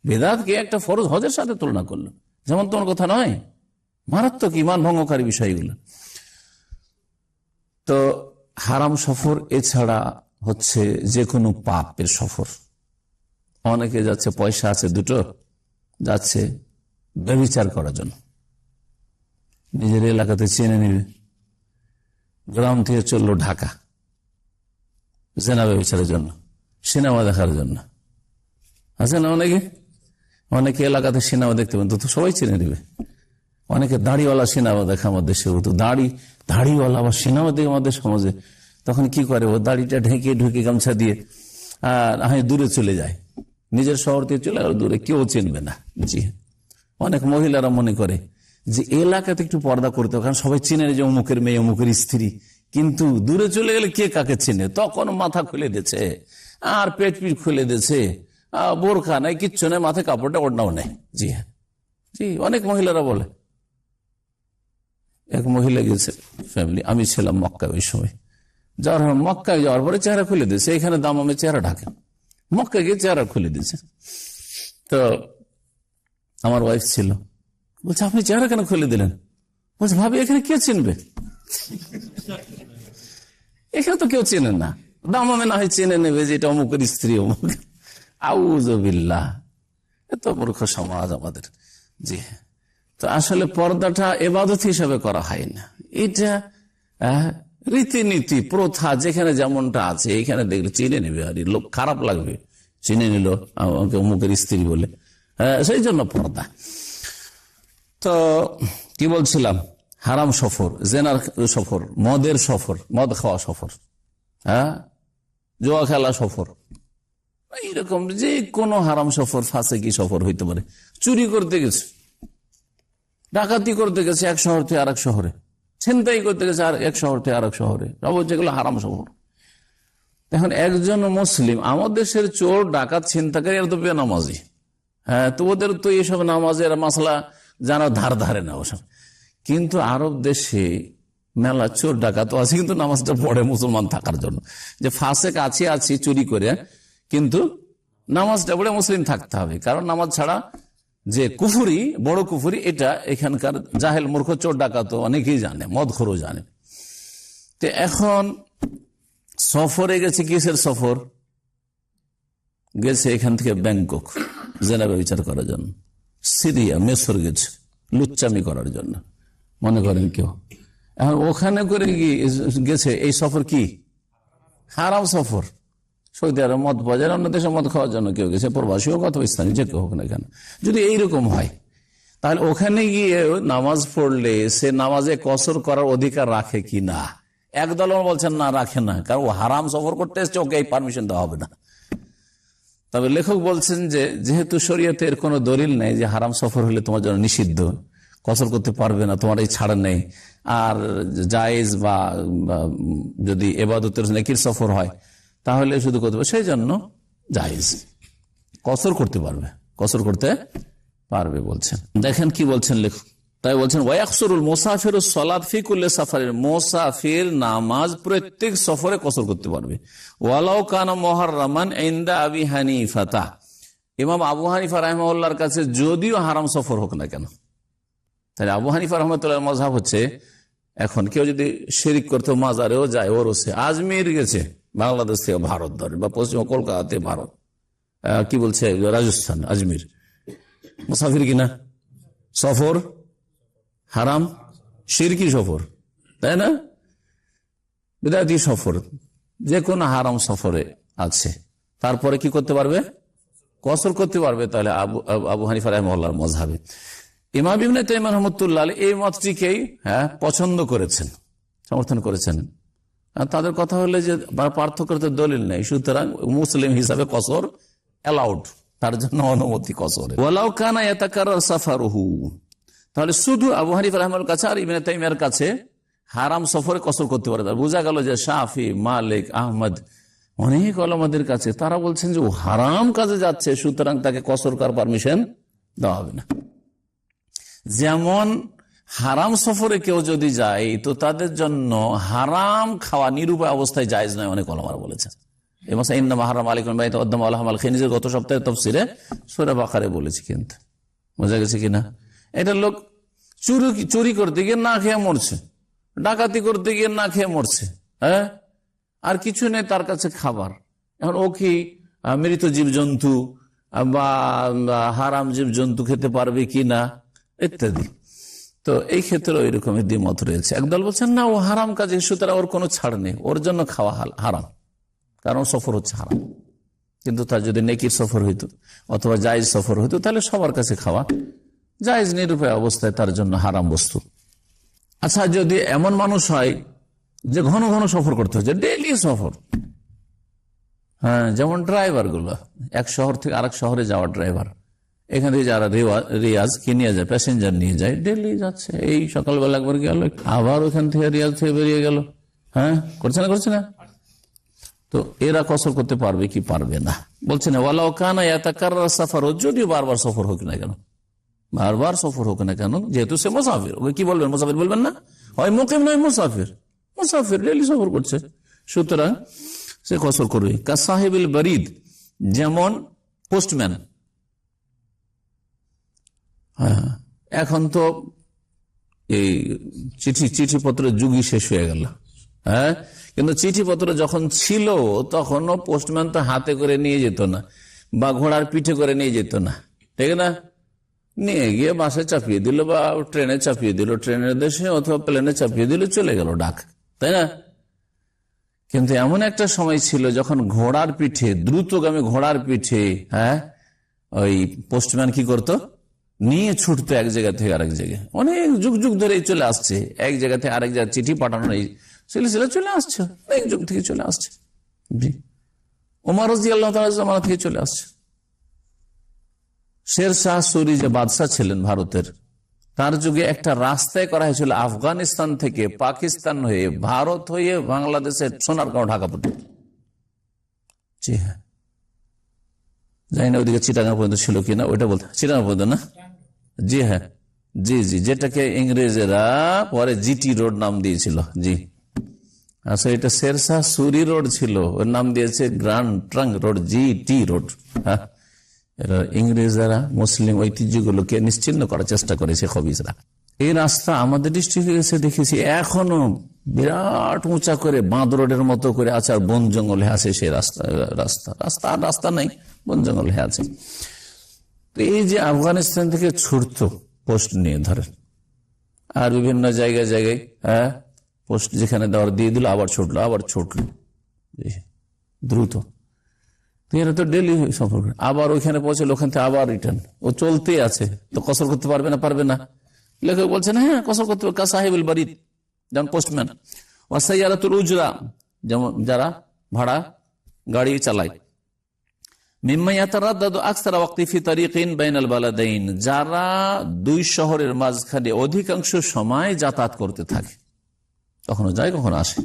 Speaker 1: বিদআতকে একটা ফরজ হজের সাথে তুলনা করলো, যেমন তোমার কথা নয়, মারাত্মক ইমান ভঙ্গকারী বিষয়গুলো। তো হারাম সফর। এছাড়া হচ্ছে যে কোনো পাপের সফর। অনেকে যাচ্ছে, পয়সা আছে দুটো, যাচ্ছে ব্যভিচার করার জন্য, নিজের এলাকাতে চেনে নিবে, গ্রাম থেকে চললো ঢাকা জেনা ব্যভিচারের জন্য, সিনেমা দেখার জন্য। আছে না অনেকে এলাকাতে সিনেমা দেখতে পাবেন, তো সবাই চিনে নিবে। অনেকে দাড়িওয়ালা সিনেমা দেখে আমাদের দেশে, তো দাড়িওয়ালা আবার সিনেমা দেখে আমাদের সমাজে, তখন কি করে, ও দাড়িটা ঢুকে গামছা দিয়ে আর দূরে চলে যায়, নিজের শহর থেকে চলে গেল দূরে, কেউ চিনবে না। জি অনেক মহিলারা মনে করে যে এলাকাতে একটু পর্দা করতে, কারণ সবাই চিনে যে অমুকের মেয়ে, অমুকের স্ত্রী, কিন্তু দূরে চলে গেলে কে কাকে চিনে, তখন মাথা খুলে দিয়েছে আর পেট খুলে দিয়েছে, বোরখা নাই, কিচ্ছু নেই, মাথায় কাপড়টা ওড়নাও নেই। জি হ্যাঁ, জি অনেক মহিলারা বলে। এক মহিলা গেছে ফ্যামিলি, আমি ছিলাম মক্কায় ওই সময়, মক্কায় যাওয়ার পরে চেহারা খুলে দিয়েছে, এখানে দামামে চেহারা ঢাকে, মক্কায় গিয়ে চেহারা খুলে দিয়েছে। তো আমার ওয়াইফ ছিল, বলছে আপনি চেহারা কেন খুলে দিলেন? বলছে ভাবি এখানে কে চিনবে, এখানে তো কেউ চেনে না, দামামে না হয় চেনে নেবে যে এটা অমুকের স্ত্রী, অমুক। আউযুবিল্লাহ, এত মূর্খ সমাজ আমাদের। জি তো আসলে পর্দাটা ইবাদত হিসাবে করা হয় না, এটা রীতিনীতি প্রথা, যেখানে যেমনটা আছে এখানে দেখলে চিনে নেবে, আর লোক খারাপ লাগবে, চিনে নিল আমাকে অমুকের স্ত্রী বলে, সেই জন্য পর্দা। তো কি বলছিলাম, হারাম সফর, জেনার সফর, মদের সফর, মদ খাওয়া সফর, হ্যাঁ জুয়া খেলা সফর, এইরকম যে কোনো হারাম সফর, ফাসেকি সফর হইতে পারে। চুরি করতে গেছে, ডাকাতি করতে গেছে এক শহর থেকে আরেক শহরে, ছিনতাই করতে গেছে আর এক শহর থেকে আরেক শহরে, সব যেগুলো হারাম সফর। এখন একজন মুসলিম, আমাদের দেশের চোর ডাকাত ছিনতাকারী এরা তো বেনামাজি, হ্যাঁ তো ওদের তো এইসব নামাজের মাসলা জানা ধারে না ওসব। কিন্তু আরব দেশে
Speaker 2: মেলা চোর ডাকাত আছে, কিন্তু নামাজটা পড়ে মুসলমান থাকার জন্য। যে ফাসেক আছি চুরি করে, কিন্তু নামাজটা পড়ে মুসলিম থাকতে হবে। কারণ নামাজ ছাড়া যে কুফুরি, বড় কুফুরি, এটা এখানকার জাহেল মূর্খ চোর ডাকাত অনেকেই জানে, মদখোরও জানে। তো এখন সফরে গেছে, কিসের সফর গেছে? এখান থেকে ব্যাংকক জেনাবে বিচার করার জন্য, সিরিয়া মেসর গেছে লুচ্চামি করার জন্য, মনে করেন কেউ। এখন ওখানে করে গেছে, এই সফর কি হারাম সফর। সৌদি আরব মদ পাওয়া যায়, অন্য দেশে মদ খাওয়ার জন্য কেউ গেছে, প্রবাসী হোক অথবা স্থানীয় যে কেউ হোক না কেন। যদি এইরকম হয়, তাহলে ওখানে গিয়ে নামাজ পড়লে সে নামাজে কসর করার অধিকার রাখে কি না? একদল বলছেন না, রাখে না, কারণ ও হারাম সফর করতে এসছে, ওকে এই পারমিশন দেওয়া হবে না। তবে লেখক বলছেন যে যেহেতু শরীয়তের কোনো দলিল নেই যে হারাম সফর হলে তোমার জন্য নিষিদ্ধ, কসর করতে পারবে না, তোমার এই ছাড় নেই, আর জায়েজ বা যদি এবাদতের নেকির সফর হয় তাহলে শুধু করতে পারবে, সেই জন্য জায়েজ, কসর করতে পারবে, কসর করতে পারবে বলছেন। দেখেন কি বলছেন লেখক, তাই বলছেন ওয়াকসুরুল মুসাফির সালাত ফি কুল্লি সাফারিন, মুসাফির নামাজ প্রত্যেক সফরে কসর করতে পারবে। ওয়ালাউ কানা মুহাররামান ইনদা আবি হানিফা, ইমাম আবু হানিফা রাহিমাহুল্লাহর কাছে যদিও হারাম সফর হোক না কেন। তাহলে আবু হানিফা রাহমাতুল্লাহ মাযহাব হচ্ছে, এখন কেউ যদি শিরিক করতে মাজারেও যায়, ওরসে আজমির গেছে বাংলাদেশ থেকে ভারত ধরে, বা পশ্চিম কলকাতাতে ভারত, কি বলছে রাজস্থান আজমির, মুসাফির কিনা? সফর হারাম, শিরকি সফর, তাই না? বিদআতি সফর, যে কোনো হারাম সফরে আছে, তারপরে কি করতে পারবে? কসর করতে পারবে। তাহলে আবু হানিফা রাহিমাহুল্লাহর মাযহাবে ইমাম ইবনে তাইমিয়া রাহমাতুল্লাহ আলাইহি এই মতটিকেই পছন্দ করেছেন, সমর্থন করেছেন। তাদের কথা হলে যে পার্থক্য তো দলিল নেই, সুতরাং মুসলিম হিসাবে কসর অ্যালাউড, তার জন্য অনুমতি কসরে। ওয়ালাউ কানা ইয়াতাকাররার সাফারুহু, তাহলে শুধু আবু হানিফা রাহিমাহুল্লাহর কাছে আর ইবনে তাইমিয়ার কাছে হারাম সফরে কসর করতে পারে। বোঝা গেল যে শাফি, মালিক, আহমদ, অনেক ওলামাদের কাছে তারা বলছেন যে ও হারাম কাজে যাচ্ছে, সুতরাং তাকে কসর করার পারমিশন দেওয়া হবে না। যেমন হারাম সফরে কেউ যদি যায়, তো তাদের জন্য হারাম খাওয়া নিরুপায় অবস্থায় জায়েজ নয়, অনেক ওলামারা বলেছেন। গত সপ্তাহে তাফসীরে সূরা বাকারে বলেছি, কিন্তু বোঝা গেছে কিনা? এটা লোক চুরি করতে গিয়ে না খেয়ে মরছে, ডাকাতি করতে গিয়ে না খেয়ে মরছে, হ্যাঁ, আর কিছু নেই তার কাছে খাবার। এখন ও কি মৃত জীবজন্তু বা হারাম জীবজন্তু খেতে পারবে কি না ইত্যাদি। তো এই ক্ষেত্রে ওই রকমের দ্বিমত রয়েছে। একদল বলছেন না, ও হারাম কাজে, সুতরাং ওর কোনো ছাড় নেই, ওর জন্য খাওয়া হারাম, কারণ সফর হচ্ছে হারাম। কিন্তু তার যদি নেকির সফর হইতো অথবা জায়েজ সফর হইতো, তাহলে সবার কাছে খাওয়া জায়েজ, নিরুপায় অবস্থায় তার জন্য হারাম বস্তু। আচ্ছা, যদি এমন মানুষ হয় যে ঘন ঘন সফর করতে হচ্ছে, ডেইলি সফর, হ্যাঁ, যেমন ড্রাইভার গুলো এক শহর থেকে আরেক শহরে যাওয়া ড্রাইভার, এখান থেকে যারা রিয়াজ কি নিয়ে যায়, প্যাসেঞ্জার নিয়ে যায়, ডেইলি যাচ্ছে, এই সকালবেলা একবার গেল, আবার ওখান থেকে রিয়াজ থেকে বেরিয়ে গেল, হ্যাঁ, করছে না। তো এরা কসর করতে পারবে কি পারবে না? বলছে না ওয়ালাউ কানা ইয়াতাকাররার সাফার, যদিও বারবার সফর হোক না কেন, বারবার সফর হোক না কেন, যেহেতু সে মুসাফির, ওকে কি বলবেন? মুসাফির বলবেন না, হয় মুকিম নয় মুসাফির, মুসাফির ডেইলি সফর করছে, সুতরাং সে কসর করবে। কা সাহিবুল বারিদ, যেমন পোস্টম্যান। হ্যাঁ, এখন তো এই চিঠিপত্রের যুগই শেষ হয়ে গেল, হ্যাঁ, কিন্তু চিঠিপত্র যখন ছিল তখনও পোস্টম্যান তো হাতে করে নিয়ে যেত না, বা ঘোড়ার পিঠে করে নিয়ে যেত না, ঠিক না? নিয়ে গিয়ে বাসে চাপিয়ে দিল বা ট্রেনে চাপিয়ে দিল, ট্রেনের দেশে অথবা প্লেনে চাপিয়ে দিল, চলে গেল ডাক, তাই না? কিন্তু এমন একটা সময় ছিল যখন ঘোড়ার পিঠে, দ্রুতগামী ঘোড়ার পিঠে, হ্যাঁ, ওই পোস্টম্যান কি করতো? নিয়ে ছুটতো এক জায়গা থেকে আরেক জায়গায়। অনেক যুগ যুগ ধরে চলে আসছে, এক জায়গা থেকে আরেক জায়গায় চিঠি পাঠানো এই সিলসিলা চলে আসছে, অনেক যুগ থেকে চলে আসছে। জি, ওমর রাদিয়াল্লাহু তাআলা জামানা থেকে চলে আসছে। শের শাহ সুরি যে বাদশাহ ছিলেন ভারতের, তার যুগে একটা রাস্তায় করা হয়েছিল আফগানিস্তান থেকে পাকিস্তান হয়ে, ভারত হয়ে বাংলাদেশের সোনারগাঁও, ঢাকা পর্যন্ত। জি হ্যাঁ, জানি না ওইদিকে চিটাগাং পর্যন্ত ছিল কিনা, ওইটা বলতে চিটাগাং পর্যন্ত না, জি হ্যাঁ, জি জি, যেটাকে ইংরেজেরা পরে জিটি রোড নাম দিয়েছিল। জি, আসলে এটা শেরশাহ সুরি রোড ছিল, ওর নাম দিয়েছে grand trunk road, GT road. হ্যাঁ, এরা ইংরেজরা মুসলিম ঐতিহ্যগুলোকে নিশ্চিহ্ন করার চেষ্টা করেছে খবিজরা। এই রাস্তা আমাদের ডিস্ট্রিক্টে এসে দেখেছি এখনো বিরাট উঁচা করে বাঁধ রোডের মতো করে আছে, আর বন জঙ্গলে আছে সেই রাস্তা রাস্তা রাস্তা আর রাস্তা নাই, বন জঙ্গলে আছে। তো এই যে আফগানিস্তান থেকে ছুটতো পোস্ট নিয়ে ধরেন, আর বিভিন্ন জায়গায় জায়গায় হ্যাঁ পোস্ট যেখানে দেওয়ার দিয়ে দিল, আবার ছুটলো আবার ছুটলো দ্রুত। এরা তো ডেলি সফর করে, আবার ওইখানে পৌঁছলো, ওখান থেকে আবার রিটার্ন, ও চলতেই আছে। তো কসর করতে পারবে না? পারবে না। লেখক বলছেন হ্যাঁ কসর করতে পারবে, সাহেবুল বারিদ যেমন পোস্টম্যান, ওয়াসাইয়ারাতুল উজরা যেমন যারা ভাড়া গাড়ি চালায়, মিম্মা ইয়াতারাদ্দাদু আকসারা ওয়াক্তি ফি তারিকিন বাইনাল বালাদাইন, যারা দুই শহরের মাঝখানে অধিকাংশ সময় যাতায়াত করতে থাকে, কখনো যায় কখনো আসে।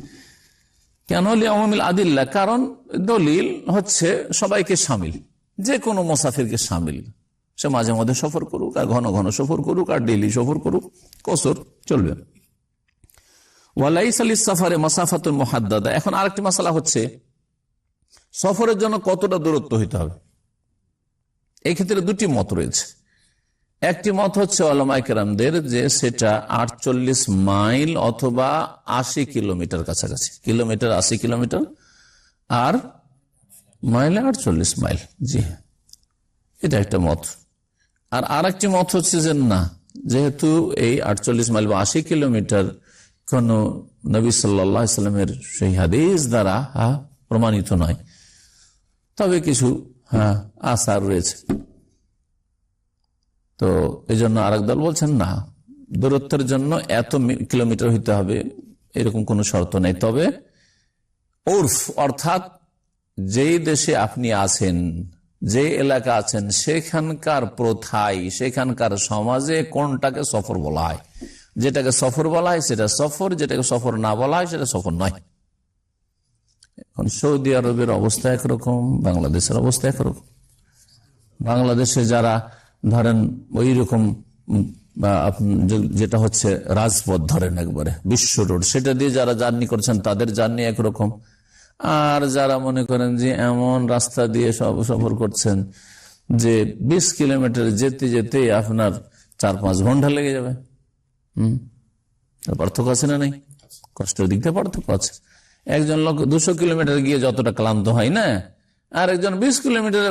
Speaker 2: কেন? লিআউমিল আদিল্লাহ, কারণ দলিল হচ্ছে সবাইকে শামিল, যে কোনো মুসাফিরকে শামিল। সে মাঝে মাঝে সফর করুক, আর ঘন ঘন সফর করুক, আর ডেইলি সফর করুক, কসর চলবে। ওয়ালাইসা লিস-সাফারে মাসাফাতুন মুহাদ্দাদা। এখন আরেকটি মাসালা হচ্ছে সফরের জন্য কতটা দূরত্ব হইতে হবে। এই ক্ষেত্রে দুটি মত রয়েছে। একটি মত হচ্ছে উলামায়ে কেরামদের যে সেটা 48 মাইল অথবা 80 কিলোমিটার কাছাকাছি, কিলোমিটার 80 কিলোমিটার আর মাইলে 48 মাইল। জি, এটা একটা মত। আর আরেকটি মত হচ্ছে যে না, যেহেতু এই 48 মাইল বা 80 কিলোমিটার কোন নবী সাল্লাল্লাহু আলাইহি সাল্লামের সেই হাদিস দ্বারা প্রমাণিত নয়, তবে কিছু আসার রয়েছে। তো এই জন্য আরেক দল বলছেন না, দূরত্বের জন্য এত কিলোমিটার হইতে হবে এরকম কোনো শর্ত নেই। তবে উর্ফ অর্থাৎ যেই দেশে আপনি আছেন, যে এলাকা আছেন, সেখানকার প্রথায়, সেখানকার সমাজে কোনটাকে সফর বলা হয়। যেটাকে সফর বলা হয় সেটা সফর, যেটাকে সফর না বলা হয় সেটা সফর নয়। এখন সৌদি আরবের অবস্থা একরকম, বাংলাদেশের অবস্থা একরকম। বাংলাদেশে যারা ধরেন ওই রকম যেটা হচ্ছে রাজপথ ধরেন একবারে বিশ্ব রোড, সেটা দিয়ে যারা জার্নি করছেন তাদের জার্নি একরকম, আর যারা মনে করেন যে এমন রাস্তা দিয়ে সফর করছেন যে 20 কিলোমিটার যেতে যেতে আপনার 4-5 ঘন্টা লেগে যাবে। পার্থক্য আছে না? নেই? কষ্টের দিক থেকে পার্থক্য আছে। একজন লোক 200 কিলোমিটার গিয়ে যতটা ক্লান্ত হয় না, আর একজন 20 কিলোমিটার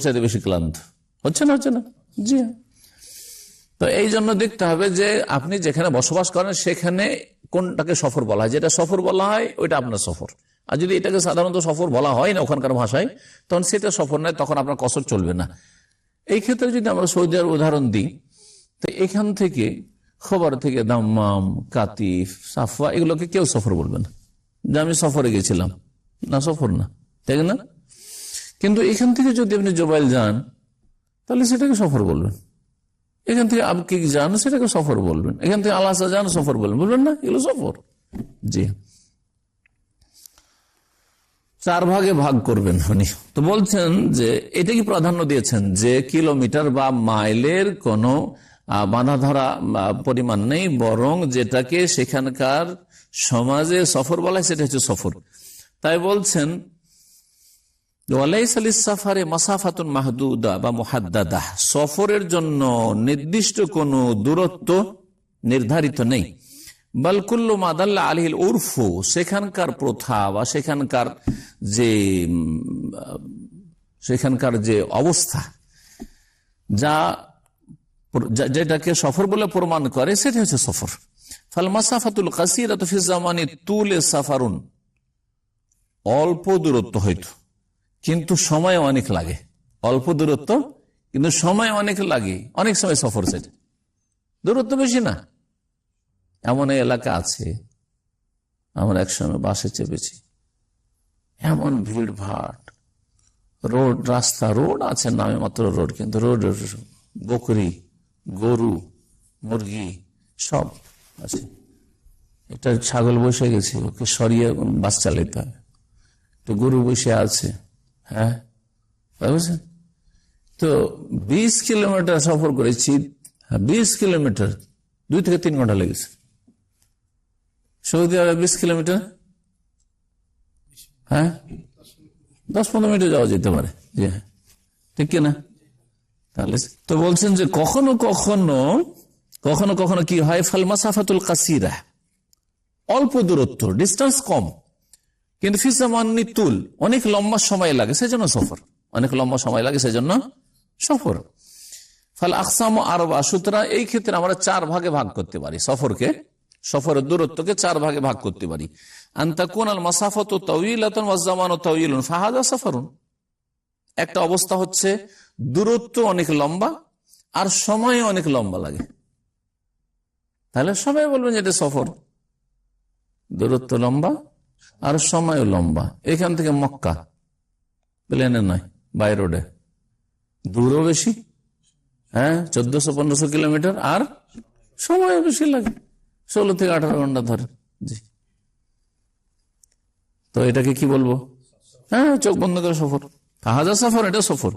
Speaker 2: চাইতে বেশি ক্লান্ত হচ্ছে না, হচ্ছে না? জি। তো এই জন্য দেখতে হবে যে আপনি যেখানে বসবাস করেন সেখানে কোনটাকে সফর বলা হয়। যেটা সফর বলা হয় ওইটা আপনার সফর, আর যদি এটাকে সাধারণত সফর বলা হয় না ওখানকার ভাষায়, তখন সেটা সফর নয়, তখন আপনার কসর চলবে না। এই ক্ষেত্রে যদি আমরা সৌদি আরব উদাহরণ দিই, তো এখান থেকে খবর থেকে দাম্মাম, কাতিফ, সাফা এগুলোকে কেউ সফর বলবে না যে আমি সফরে গেছিলাম, না সফর না, তাই না? কিন্তু এখান থেকে যদি আপনি জোবাইল যান তাহলে সেটাকে সফর বলবেন। এখান থেকে আপনি যান সেটাকে সফর বলবেন। এখান থেকে আলাসা যান সফর বলবেন, বলবেন না এগুলো সফর? জি, 4 ভাগে ভাগ করবেন উনি। তো বলছেন যে এটা কি প্রাধান্য দিয়েছেন যে কিলোমিটার বা মাইলের কোনো বাঁধা ধরা পরিমাণ নেই, বরং যেটাকে সেখানকার সমাজে সফর বলা হয় সেটা হচ্ছে সফর। তাই বলছেন সাফারে মাসাফাতুন মাহদুদা বা মুহাদ্দাদা, সফরের জন্য নির্দিষ্ট কোন দূরত্ব নির্ধারিত নেই। বাল কুল্লু মা দাল্লা আলাইহিল উরফু, সেখানকার প্রথা বা সেখানকার যে অবস্থা যেটাকে সফর বলে প্রমাণ করে সেটা হচ্ছে সফর। ফাল মাসাফাতুল কাসীরাতু ফি জামানি তুলে সাফারুন, অল্প দূরত্ব হয়তো কিন্তু সময় অনেক লাগে। অল্প দূরত্ব কিন্তু সময় অনেক লাগে, অনেক সময় সফর, সেটা দূরত্ব বেশি না। এমন এলাকা আছে, আমরা একসময় বাসে চেপেছি, এমন ভিড় ভাট, রোড রাস্তা, রোড আছে নামে মাত্র রোড, কিন্তু রোড বকরি, গরু, মুরগি সব আছে। এটা ছাগল বসে গেছে, ওকে সরিয়ে বাস চালাতে হবে। তো গরু বসে আছে, তো 20 কিলোমিটার সফর করেছি, 20 কিলোমিটার 2 থেকে 3 ঘন্টা লেগেছে। সৌদি আরবে 20 কিলোমিটার 10-15 মিনিটে যাওয়া যেতে পারে। জি হ্যাঁ, ঠিক কিনা? তাহলে তো বলছেন যে কখনো কখনো কি হয়, ফাল মাসাফাতুল কাসিরা, অল্প দূরত্ব, ডিস্টেন্স কম, কিন্তু ফিসামান্নি তুল, অনেক লম্বা সময় লাগে, সেজন্য সফর। অনেক লম্বা সময় লাগে, সেজন্য সফর। ফাল আকসাম আরবা, সুতরাং এই ক্ষেত্রে আমরা 4 ভাগে ভাগ করতে পারি সফরের দূরত্বকে 4 ভাগে ভাগ করতে পারি। আনতাকুন আল মাসাফাতু তাওয়িলাতুন ওয়াজ জামানু তাওয়িলুন ফাহাযা সাফারুন। একটা অবস্থা হচ্ছে দূরত্ব অনেক লম্বা আর সময় অনেক লম্বা লাগে, তাহলে সবাই বলবেন যে এটা সফর। দূরত্ব লম্বা আর সময়ও লম্বা। এখান থেকে মক্কা প্লেনে নয়, বাই রোডে, দূরও বেশি, 1400-1500 কিলোমিটার, আর সময়ও বেশি লাগে, 16 থেকে 18 ঘন্টা ধরে। জি, তো এটাকে কি বলবো? চোখ বন্ধ করে সফর। হাজা সফর, এটা সফর।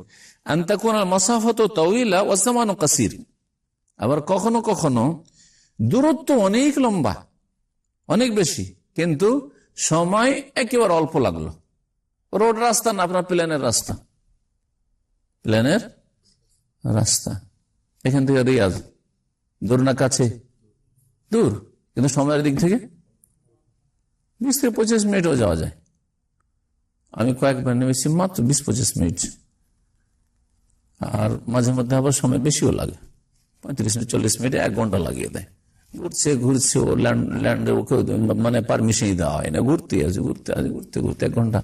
Speaker 2: আনতাকুন আল মাসাফাতু তাওয়িলা ওয়াজ জামানু কাসির। আবার কখনো কখনো দূরত্ব অনেক লম্বা, অনেক বেশি, কিন্তু সময় একেবারে অল্প লাগলো। রোড রাস্তা না, আপনার প্লেনের রাস্তা। এখান থেকে রিয়াজ দূর না কাছে? দূর, কিন্তু সময়ের দিক থেকে 20 থেকে 25 মিনিটও যাওয়া যায়। আমি কয়েকবার নেমেছি মাত্র 20-25 মিনিট, আর মাঝে মধ্যে আবার সময় বেশিও লাগে, 35-40 মিনিটে 1 ঘন্টা লাগিয়ে দেয়। ঘুরছে ও ল্যান্ডে, ওকে মানে পারমিশনই দেওয়া হয় না, ঘুরতে 1 ঘন্টা,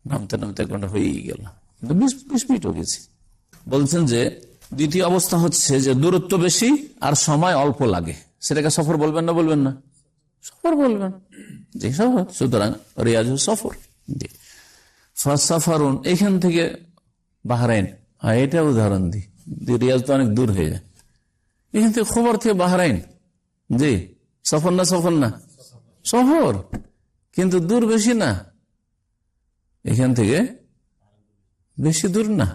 Speaker 2: নামতে 1 ঘন্টা হয়েই গেল, 20 মিনিটও গেছি। বলছেন যে দ্বিতীয় অবস্থা হচ্ছে যে দূরত্ব বেশি আর সময় অল্প লাগে, সেটাকে সফর বলবেন না? বলবেন না? সফর বলবেন। জি সফর। সুতরাং রিয়াজ সফর। জি, সাফারুন, এখান থেকে বাহরাইন, এটা উদাহরণ দিই, রিয়াজ তো অনেক দূর হয়ে যায়। এখান থেকে খবর থেকে বাহরাইন, জি সফর না? সফর, কিন্তু দূর বেশি না, এখান থেকে বেশি দূর না।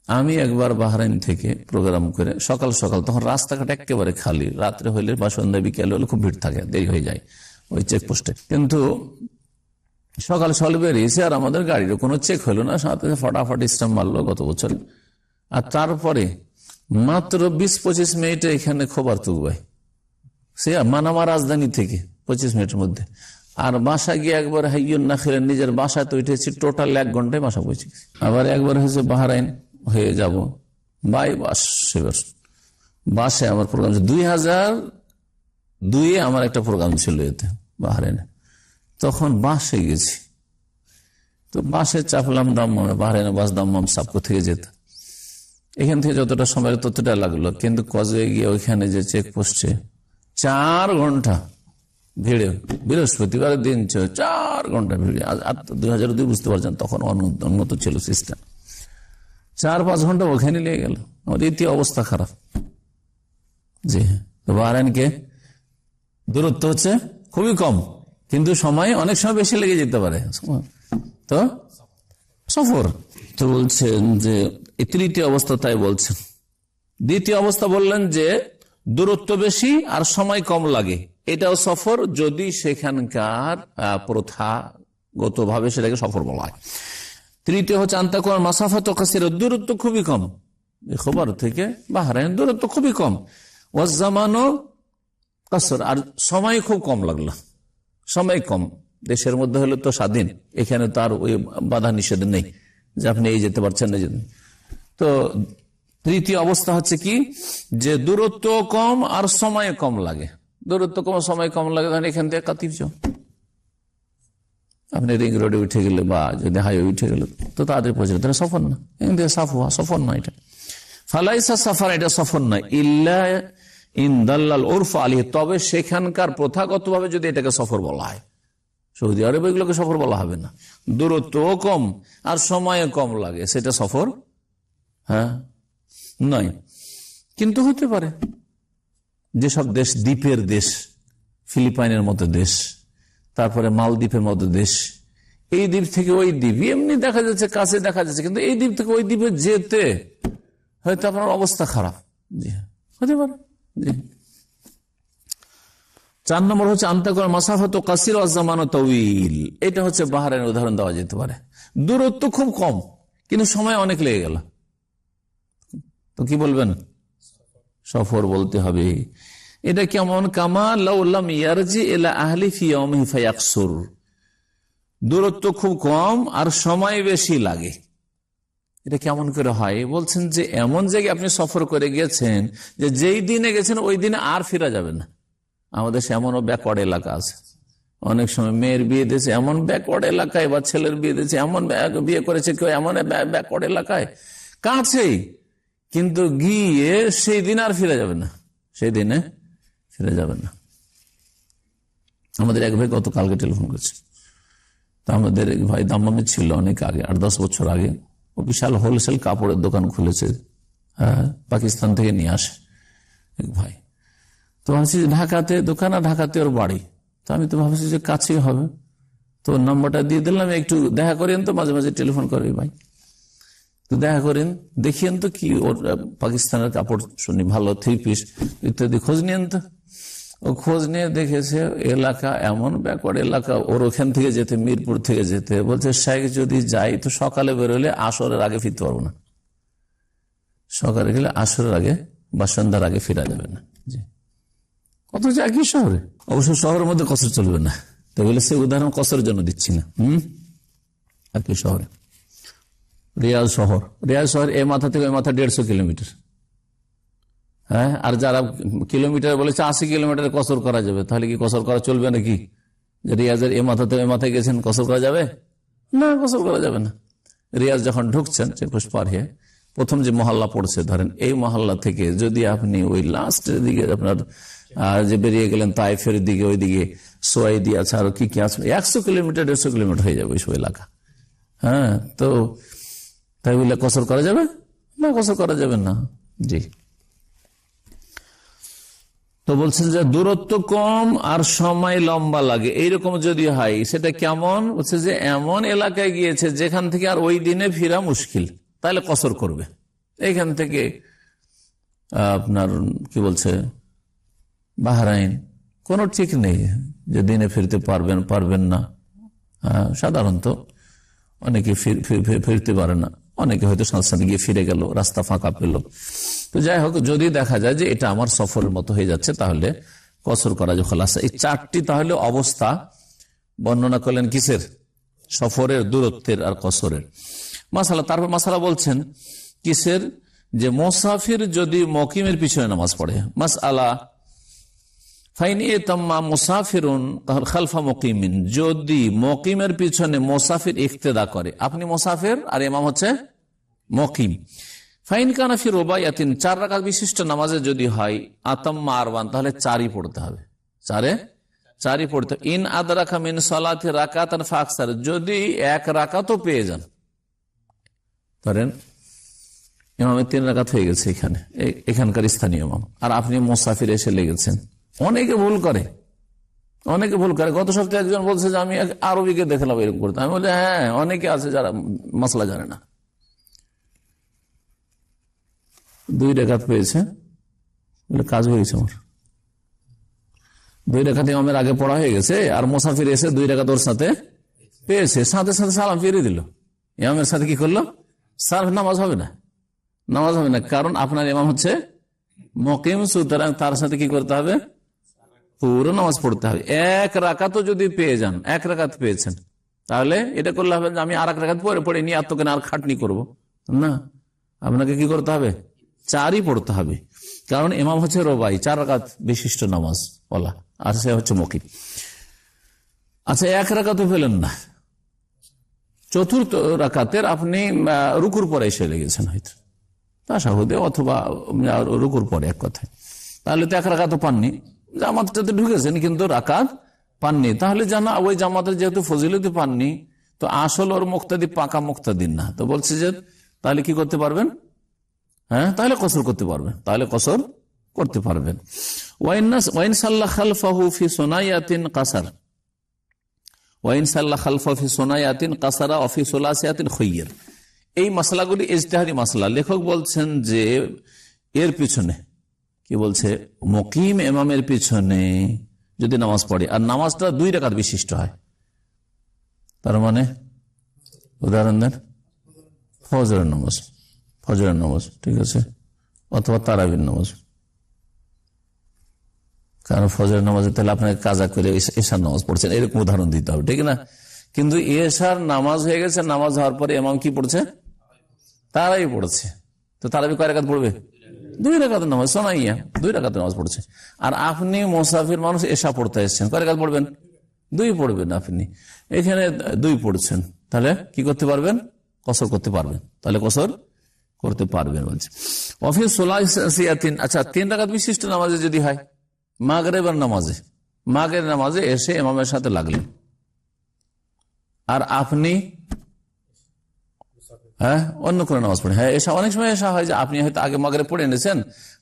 Speaker 2: আমি একবার বাহরাইন থেকে প্রোগ্রাম করে সকাল, তখন রাস্তাঘাট একেবারে খালি, রাত্রে হইলে বা সন্ধ্যা বিকেলে হলে খুব ভিড় থাকে, দেরি হয়ে যায় ওই চেকপোস্টে। কিন্তু সকাল বেরিয়েছে, আর আমাদের গাড়ির কোনো চেক হলো না, সাথে ফটাফট স্ট্যাম্প মারলো গত বছর। আর তারপরে মাত্র 20-25 মিনিটে এখানে খবর তুকবাই, সে মানামা রাজধানী থেকে 25 মিনিটের মধ্যে। আর বাসা গিয়ে একবার হাইয়ুন না খেলে নিজের বাসায় তো উঠেছি, টোটাল 1 ঘন্টায় বাসা পৌঁছে গেছি। আবার একবার হয়েছে বাহরাইন হয়ে যাব বাই বাস, বাসে আমার প্রোগ্রাম 2002-এ আমার একটা প্রোগ্রাম ছিল এতে বাহরাইনে, তখন বাসে গেছি। তো বাসে চাপলাম দাম্মামে, বাহরাইনে বাস দাম্মাম সাবকো থেকে যেতে, এখান থেকে যতটা সময় ততটা লাগলো, কিন্তু কজওয়ে গিয়ে ওইখানে যে চেকপোস্টে 4 ঘন্টা ভিড়ে, বৃহস্পতিবারের দিন 4 ঘন্টা ভিড়ে। 2002 বুঝতে পারছেন, তখন উন্নত ছিল সিস্টেম। 4-5 ঘন্টা ওখানে লেগে গেল, আমাদের দ্বিতীয় অবস্থা খারাপ। জি, তো বাহরাইনকে দূরত্ব হচ্ছে খুবই কম, কিন্তু সময় অনেক সময় বেশি লেগে যেতে পারে, তো সফর। তো বলছেন যে তৃতীয় অবস্থা, তাই বলছেন। দ্বিতীয় অবস্থা বললেন যে দূরত্ব বেশি আর সময় কম লাগে, এটাও সফর, যদি সেখানকার প্রথাগত ভাবে সেটাকে সফর বলা হয়। তৃতীয় হচ্ছে আনতাকুন মাসাফাত কাসিরা, দূরত্ব খুবই কম, খবর থেকে বাহরাইন দূরত্ব খুবই কম, ওয়াজ জামানু কাসর, আর সময় খুব কম লাগলো, সময় কম। দেশের মধ্যে হলে তো স্বাধীন, এখানে তো আর ওই বাধা নিষেধ নেই যে আপনি এই যেতে পারছেন না। তো তৃতীয় অবস্থা হচ্ছে কি, যে দূরত্ব কম আর সময় কম লাগে। দূরত্ব কম, সময় কম লাগে, তখন এখান থেকে কাতিব যাও, আপনি রিং রোডে উঠে গেলে বা যদি হাইওয়ে উঠে গেল তো তাদের পৌঁছে, তাহলে সফর না, এখান থেকে সফর না। এটা ফালাইসা সাফার, এটা সফর নয়, ইল্লা ইন দাল্লাল উরফ আলাইহি, তবে সেখানকার প্রথাগত ভাবে যদি এটাকে সফর বলা হয়। সৌদি আরবে এগুলোকে সফর বলা হবে না, দূরত্ব কম আর সময় কম লাগে, সেটা সফর নয়। কিন্তু হতে পারে যেসব দেশ দ্বীপের দেশ, ফিলিপাইনের মতো দেশ, তারপরে মালদ্বীপের মতো দেশ, এই দ্বীপ থেকে ওই দ্বীপ এমনি দেখা যাচ্ছে, কাছে দেখা যাচ্ছে, কিন্তু এই দ্বীপ থেকে ওই দ্বীপে যেতে হয়তো আপনার অবস্থা খারাপ, জি হ্যাঁ, হতে পারে। জি। 4 নম্বর হচ্ছে আন্তাকুল মাসাফাতু কাসির ওয়া জামানু তাওয়িল। এটা হচ্ছে বাহরাইনের উদাহরণ দেওয়া যেতে পারে। দূরত্ব খুব কম কিন্তু সময় অনেক লেগে গেল, তো কি বলবেন? সফর বলতে হবে। এটা কেমন? কামা লাউ লাম ইয়ারজি ইলা আহলি ফি ইয়াউমিহি ফায়াকসুর। দূরত্ব খুব কম আর সময় বেশি লাগে। এটা কেমন করে হয়? বলছেন যে এমন জায়গায় আপনি সফর করে গেছেন যে যেই দিনে গেছেন ওই দিনে আর ফেরা যাবে না। আমাদের এমনও ব্যাকওয়ার্ড এলাকা আছে, অনেক সময় মেয়ের বিয়ে দিয়েছে এমন ব্যাকওয়ার্ড এলাকায়, বা ছেলের বিয়ে দিয়েছে এমন বিয়ে করেছে কেউ এমন ব্যাকওয়ার্ড এলাকায়, কাছেই, কিন্তু গিয়ে সেই দিন আর ফিরে যাবে না, সেই দিনে ফিরে যাবে না। আমাদের এক ভাই গতকালকে টেলিফোন করছে, তা আমাদের এক ভাই দাম্মামে ছিল অনেক আগে, 8-10 বছর আগে। ও বিশাল হোলসেল কাপড়ের দোকান খুলেছে, হ্যাঁ, পাকিস্তান থেকে নিয়ে আসে এক ভাই। তো ভাবছি ঢাকাতে দোকান আর ঢাকাতে ওর বাড়ি, তো আমি তো ভাবছি যে কাছেই হবে, তো নাম্বারটা দিয়ে দিলাম, একটু দেখা করেন তো, মাঝে মাঝে টেলিফোন করে ভাই, তো দেখা করেন, দেখিয়েন তো কি ওর পাকিস্তানের কাপড় শুনি ভালো, 3 পিস ইত্যাদি খোঁজ নিয়েন তো। ও খোঁজ নিয়ে দেখেছে এলাকা এমন ব্যাকওয়ার্ড এলাকা, ওর ওখান থেকে যেতে, মিরপুর থেকে যেতে, বলছে শাইখ যদি যাই তো সকালে বেরোলে আসরের আগে ফিরতে পারবো না, সকালে গেলে আসরের আগে বা সন্ধ্যার আগে ফিরা যাবে না। জি, অথচ একই শহরে, অবশ্য শহরের মধ্যে কসর চলবে না, তো বলে সে উদাহরণ কসরের জন্য দিচ্ছি না। একই শহরে রিয়াজ শহর, এ মাথা থেকে ওই মাথা 150 কিলোমিটার, হ্যাঁ, আর যারা কিলোমিটার বলেছে 80 কিলোমিটার কসর করা যাবে, তাহলে কি কসর করা চলবে নাকি? যে রিয়াজের এ মাথা থেকে ওই মাথায় গেছেন, কসর করা যাবে না? কসর করা যাবে না। রিয়াজ যখন ঢুকছেন চেকপোস্ট পার হয়ে প্রথম যে মহল্লা পড়ছে, ধরেন এই মহল্লা থেকে যদি আপনি ওই লাস্টের দিকে আপনার যে বেরিয়ে গেলেন তাইফের দিকে, ওই দিকে সোয়াইদি আছে, আর কি আছে, 100 কিলোমিটার 150 কিলোমিটার হয়ে যাবে ওইসব এলাকা। হ্যাঁ, তো তাই বলে কসর করা যাবে না? কসর করা যাবে না। জি, তো বলছেন যে দূরত্ব কম আর সময় লম্বা লাগে, এইরকম যদি হয় সেটা কেমন? বলছে যে এমন এলাকায় গিয়েছে যেখান থেকে আর ওই দিনে ফিরা মুশকিল, তাহলে কসর করবে। এইখান থেকে আপনার কি বলছে বাহরাইন, কোনো ঠিক নেই যে দিনে ফিরতে পারবেন না। সাধারণত অনেকে ফিরতে পারে না, অনেকে হয়তো সাথে সাথে গিয়ে ফিরে গেল, রাস্তা ফাঁকা পেল। তো যাই হোক, যদি দেখা যায় যে এটা আমার সফরের মতো হয়ে যাচ্ছে, তাহলে কসর করা যে খোলাসা। এই 4টি তাহলে অবস্থা বর্ণনা করলেন কিসের? সফরের, দূরত্বের আর কসরের মাসালা। তারপর মাসালা বলছেন কিসের? যে মুসাফির যদি মকিমের পিছনে নামাজ পড়ে, মাসআলা ফাইন ইতাম্মা মুসাফিরুন খালফা মুকিমিন, যদি মকিমের পিছনে মুসাফির ইক্তেদা করে, আপনি মুসাফির আর ইমাম হচ্ছে মকিম, ফাইন কানা ফি রুবাইয়াতিন, 4 রাকাত বিশিষ্ট নামাজে যদি হয়, আতাম্মা আরবান, তাহলে 4ই পড়তে হবে, 4ই পড়তে। ইন আদরাকা মিন সালাতি রাকাতান ফাকসার, যদি 1 রাকাতও পেয়ে যান, ধরেন ইমামের 3 রাকাত হয়ে গেছে এখানকার স্থানীয় ইমাম, আর আপনি মুসাফির এসে লেগেছেন। অনেকে ভুল করে। গত সপ্তাহে একজন বলছে যে আমি আরবিকে দেখলাম এরকম করতে, আমি বলি হ্যাঁ, অনেকে আছে যারা মাসলা জানে না। 2 রাকাত পেয়েছে, কাজ হয়ে গেছে আমার, 2 রাকাত ইমামের আগে পড়া হয়ে গেছে, আর মুসাফির এসে 2 রাকাত ওর সাথে পেয়েছে, সাথে সাথে সালাম ফিরিয়ে দিল। ইমামের সাথে কি করলো? নামাজ হবে না, কারণ আপনার ইমাম হচ্ছে মকিম, সুতরাং তার সাথে কি করতে হবে? পুরো নামাজ পড়তে হবে। 1 রাকাতও যদি পেয়ে যান, 1 রাকাত পেয়েছেন, তাহলে এটা করলে হবে যে আমি আর 1 রাকাত পড়ে নিয়ে আর খাটনি করব না, আপনাকে কি করতে হবে? 4ই পড়তে হবে, কারণ ইমাম হচ্ছে রুবাই, 4 রাকাত বিশিষ্ট নামাজ বলা, আর সে হচ্ছে মকিম। আচ্ছা, 1 রাকাতও পেলেন না, 4র্থ রাকাতের আপনি রুকুর পরে এসে লেগেছেন, হয়তো তাশাহুদে অথবা রুকুর পরে, এক কথায়, তাহলে তো 1 রাকাতও পাননি, জামাতটাতে ঢুকেছেন কিন্তু রাকাত পাননি, তাহলে জানা ওই জামাতের যেহেতু ফজিলতি পাননি, তো আসল ওর মুক্তাদি পাকা মুক্তাদিন না, তো বলছে যে তাহলে কি করতে পারবেন? হ্যাঁ, তাহলে কসর করতে পারবেন। ওয়াইন সাল্লাহ খালফাহু ফি সুনাইয়াতিন কাসার, ওয়াইন সাল্লাহ খালফাহু ফি সুনাইয়াতিন কাসারা ওয়া ফি সুলাসিয়াতিন খুয়্যির। এই মাসলাগুলি ইজতিহাদি মাসলা। লেখক বলছেন যে এর পিছনে কি বলছে, মুকিম ইমামের পিছনে যদি নামাজ পড়ে আর নামাজটা 2 রাকাত বিশিষ্ট হয়, তার মানে উদাহরণ দেন, ফজরের নামাজ, ঠিক আছে, অথবা তারাবির নামাজ। কারণ ফজরের নামাজে তাহলে আপনাকে কাজা করে এশার নামাজ পড়ছেন, এরকম উদাহরণ দিতে হবে, ঠিক না? কিন্তু এশার নামাজ হয়ে গেছে, নামাজ হওয়ার পরে ইমাম কি পড়ছে, তারাই পড়ছে, তো তারাবি কয় রাকাত পড়বে? 2 রাকাতের নামাজ, সোনাইয়া 2 রাকাতের নামাজ পড়ছে। আর আপনি মুসাফির মানুষ, এশা পড়তে এসছেন, কয় রাকাত পড়বেন? 2 পড়বেন। আপনি এখানে 2 পড়ছেন, তাহলে কি করতে পারবেন? কসর করতে পারবেন, তাহলে কসর করতে পারবেন বলছে। অফিস সোলাহিয়াতিন, আচ্ছা 3 রাকাত বিশিষ্ট নামাজে যদি হয়, মাগরিবের নামাজে এসে ইমামের সাথে লাগলেন, আর আপনি অন্য কোনো নামাজ পড়ে, অনেক সময় এসা হয় যে আপনি হয়তো আগে মাগরিব পড়ে এনেছেন,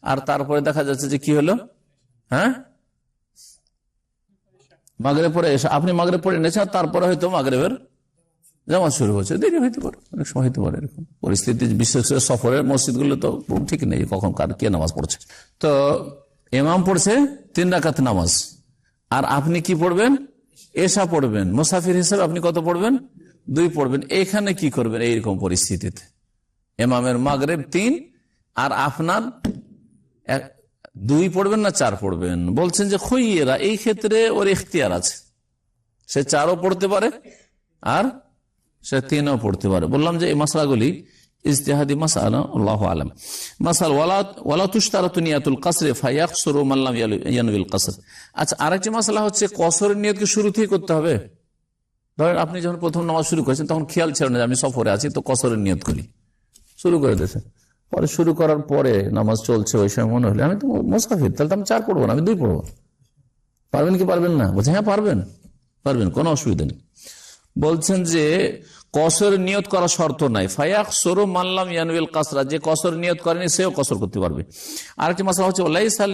Speaker 2: আর তারপরে দেখা যাচ্ছে যে কি হলো, মাগরিব পড়ে এসে আপনি মাগরিব পড়ে এনেছেন, আর তারপরে হয়তো মাগরিবের জামাত শুরু হচ্ছে, দেরি হইতে পারে, অনেক সময় হইতে পারে এরকম পরিস্থিতি। বিশেষ করে সফরের মসজিদগুলো তো ঠিক নেই কখন কার কে নামাজ পড়ছে। তো ইমাম পড়ছে 3 রাকাত নামাজ, আর আপনি কি পড়বেন? এশা পড়বেন। মুসাফির হিসেবে আপনি কত পড়বেন? 2 পড়বেন। এখানে কি করবেন এইরকম পরিস্থিতিতে? ইমামের মাগরিব 3 আর আপনার 2 পড়বেন না 4 পড়বেন? বলছেন যে খুইয়েরা, এই ক্ষেত্রে ওর ইখতিয়ার আছে, সে 4ও পড়তে পারে আর সে 3ও পড়তে পারে। বললাম যে এই মাসলাগুলি ইজতিহাদি মাসআলা, আল্লাহু আলাম। মাসাল ওয়ালা তুশতারাতু নিয়াতুল কসর ফায়াকসুরু মান লাম ইয়ানবিল কসর। আচ্ছা, আরেকটি মাসলা হচ্ছে কসরের নিয়তকে শুরু থেকে করতে হবে। ধরেন আপনি যখন প্রথম নামাজ শুরু করেছেন তখন খেয়াল ছিল না যে আমি সফরে আছি, তো কসরের নিয়ত করি, শুরু করে দিয়েছেন। পরে শুরু করার পরে নামাজ চলছে, ওই সময় মনে হলে আমি তো মুসাফির, তাহলে তো আমি 4 পড়বো না, আমি 2 পড়বো। পারবেন কি পারবেন না? বলছে হ্যাঁ পারবেন, কোনো অসুবিধা নেই। বলছেন যে কসর নিয়ত করা শর্ত নাই। ফায়াকসুরু মান লাম ইয়ানবিল কসরা, যে কসর নিয়ত করেনি সেও কসর করতে পারবে। আরেকটি মাসলা হচ্ছে লাইসা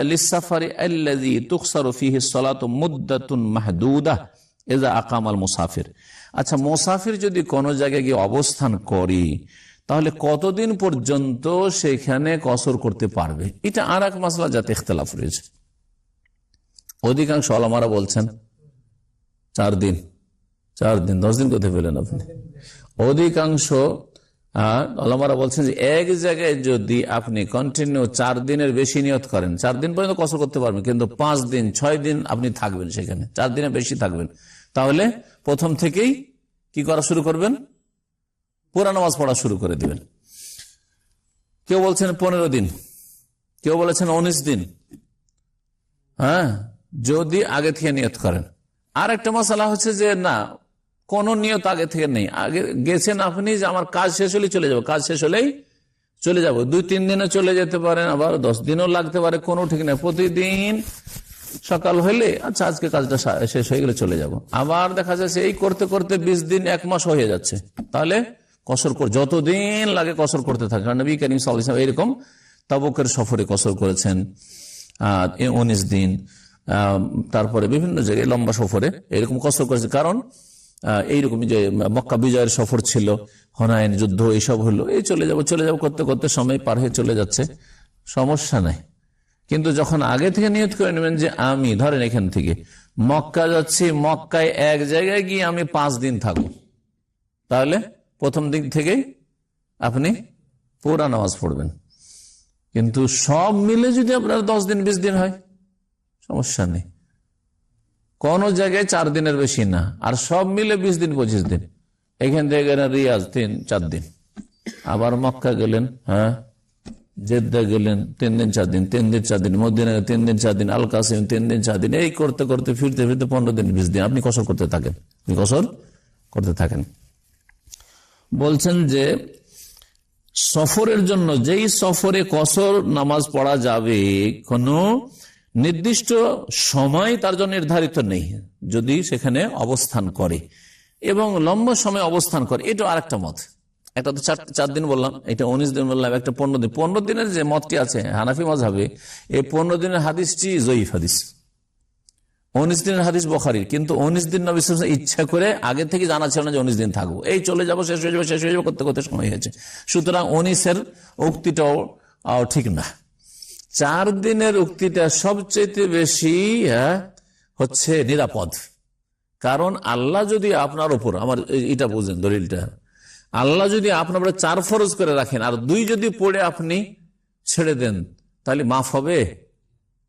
Speaker 2: লিস-সাফারি আল্লাযী তুকসারু ফীহি সলাতু মুদ্দাতুন মাহদুদাহ ইযা আকামাল মুসাফির। আচ্ছা, মুসাফির যদি কোনো জায়গায় গিয়ে অবস্থান করে তাহলে কতদিন পর্যন্ত সেখানে কসর করতে পারবে? এটা আর এক মাসলা, যাতে ইখতিলাফ রয়েছে। অধিকাংশ উলামারা বলছেন 4 দিন। 10 দিন কোথায় পেলেন আপনি? অধিকাংশ উলামারা বলছেন যে এক জায়গায় যদি আপনি কন্টিনিউ 4 দিনের বেশি নিয়ত করেন, 4 দিন পর্যন্ত কসর করতে পারবেন, কিন্তু 5 দিন 6 দিন আপনি থাকবেন সেখানে, 4 দিনের বেশি থাকবেন, তাহলে প্রথম থেকেই কি করা শুরু করবেন? পুরা নামাজ পড়া শুরু করে দিবেন। কেউ বলছেন 15 দিন, কেউ বলেছেন 19 দিন, যদি আগে থেকে নিয়ত করেন। আর একটা মশলা হচ্ছে যে না, কোন নিয়ত আগে থেকে নেই, আগে গেছেন আপনি যে আমার কাজ শেষ হলেই চলে যাবো, কাজ শেষ হলেই চলে যাবো। 2-3 দিনও চলে যেতে পারেন, আবার 10 দিনও লাগতে পারে, কোনো ঠিক নেই। প্রতিদিন সকাল হইলে আচ্ছা আজকে কাজটা শেষ হয়ে গেলে চলে যাব, আবার দেখা যাচ্ছে এই করতে করতে 20 দিন 1 মাস হয়ে যাচ্ছে, তাহলে কসর যতদিন লাগে কসর করতে থাকে। কারণ নবী করিম সাল্লাল্লাহু আলাইহি ওয়াসাল্লাম এরকম তাবুকের সফরে কসর করেছেন 19 দিন, তারপরে বিভিন্ন জায়গায় লম্বা সফরে এরকম কসর করেছে। কারণ এইরকম যে মক্কা বিজয়ের সফর ছিল, হুনাইন যুদ্ধ, এইসব হলো, এই চলে যাব করতে করতে সময় পার হয়ে চলে যাচ্ছে, সমস্যা নাই। কিন্তু যখন আগে থেকে নিয়ত করে নেবেন যে আমি ধরেন এখান থেকে মক্কা যাচ্ছি, মক্কায় এক জায়গায় গিয়ে আমি 5 দিন থাকবো, তাহলে প্রথম দিক থেকেই আপনি পুরা নামাজ পড়বেন। কিন্তু সব মিলে যদি আপনার 10 দিন 20 দিন হয়, সমস্যা নেই। কোন জায়গায় 4 দিনের বেশি না, আর সব মিলে 20 দিন 25 দিন। এখান থেকে গেলেন রিয়াজ 3-4 দিন, আবার মক্কা গেলেন, জেদ্দা গেলেন 3 দিন 4 দিন, 3 দিন 4 দিন, মদিনা 3 দিন 4 দিন, আল কাসিম 3 দিন 4 দিন, এই করতে করতে ফিরতে ফিরতে 15 দিন 20 দিন আপনি কসর করতে থাকেন। বলছেন যে সফরের জন্য, যেই সফরে কসর নামাজ পড়া যাবে, কোনো নির্দিষ্ট সময় তার জন্য নির্ধারিত নেই, যদি সেখানে অবস্থান করে এবং লম্বা সময় অবস্থান করে। এটা আরেকটা মত। একটা তো 4 দিন বললাম, এটা 19 দিন বললাম, একটা 15 দিন। 15 দিনের যে মতটি আছে হানাফি মাযহাবে, এই 15 দিনের হাদিসটি যঈফ হাদিস। 19 দিনের হাদিস বুখারীর, কিন্তু 19 দিন নবী সাল্লাল্লাহু আলাইহি ওয়াসাল্লাম ইচ্ছা করে আগে থেকে জানা ছিল না যে 19 দিন থাকবো, এই চলে যাবো, শেষ হয়ে যাবে করতে করতে সময় হয়েছে। সুতরাং 19 এর উক্তিটাও ঠিক না। 4 দিনের উক্তিটা সবচেয়ে বেশি হচ্ছে নিরাপদ। কারণ আল্লাহ যদি আপনার উপর, আমার এটা বুঝেন দলিলটা, আল্লাহ যদি আপনার উপরে 4 ফরজ করে রাখেন আর 2 যদি পড়ে আপনি ছেড়ে দেন, তাহলে মাফ হবে?